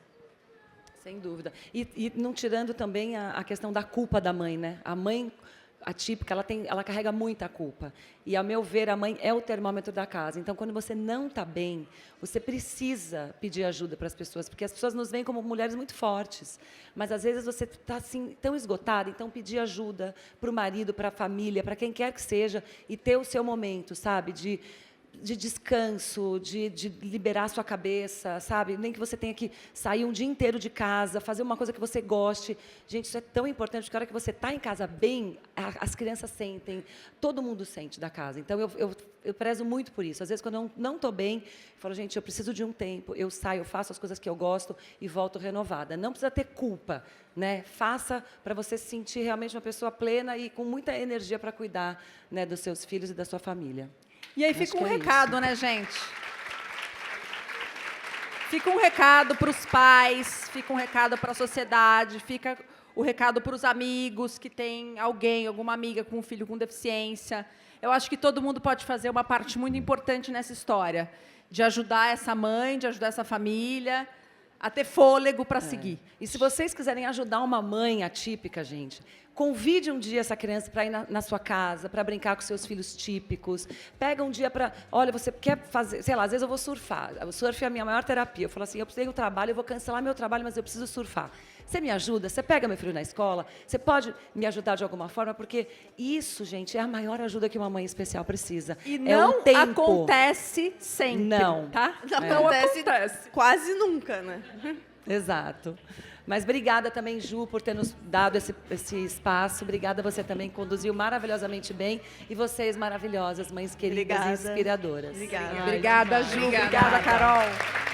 Sem dúvida. E não tirando também a questão da culpa da mãe, né? A mãe atípica, ela carrega muita culpa. E, ao meu ver, a mãe é o termômetro da casa. Então, quando você não está bem, você precisa pedir ajuda para as pessoas, porque as pessoas nos veem como mulheres muito fortes. Mas, às vezes, você está assim, tão esgotada, então pedir ajuda para o marido, para a família, para quem quer que seja, e ter o seu momento, sabe? De descanso, de liberar a sua cabeça, sabe? Nem que você tenha que sair um dia inteiro de casa, fazer uma coisa que você goste. Gente, isso é tão importante, porque a hora que você está em casa bem, as crianças sentem, todo mundo sente da casa. Então, eu prezo muito por isso. Às vezes, quando eu não estou bem, eu falo, gente, eu preciso de um tempo, eu saio, eu faço as coisas que eu gosto e volto renovada. Não precisa ter culpa, né? Faça para você se sentir realmente uma pessoa plena e com muita energia para cuidar, né, dos seus filhos e da sua família. E aí fica um recado, né, gente? Fica um recado para os pais, fica um recado para a sociedade, fica o recado para os amigos que têm alguém, alguma amiga com um filho com deficiência. Eu acho que todo mundo pode fazer uma parte muito importante nessa história, de ajudar essa mãe, de ajudar essa família a ter fôlego para seguir. E se vocês quiserem ajudar uma mãe atípica, gente, convide um dia essa criança para ir na sua casa, para brincar com seus filhos típicos. Pega um dia para... Olha, você quer fazer... Sei lá, às vezes eu vou surfar. O surf é a minha maior terapia. Eu falo assim, eu tenho trabalho, eu vou cancelar meu trabalho, mas eu preciso surfar. Você me ajuda? Você pega meu filho na escola? Você pode me ajudar de alguma forma? Porque isso, gente, é a maior ajuda que uma mãe especial precisa. E é não um tempo. acontece sempre, Não. tá? Não acontece quase nunca, né? Exato. Mas obrigada também, Ju, por ter nos dado esse espaço. Obrigada, você também conduziu maravilhosamente bem. E vocês, maravilhosas, mães queridas e inspiradoras. Obrigada. Obrigada, Ju. Obrigada, Carol.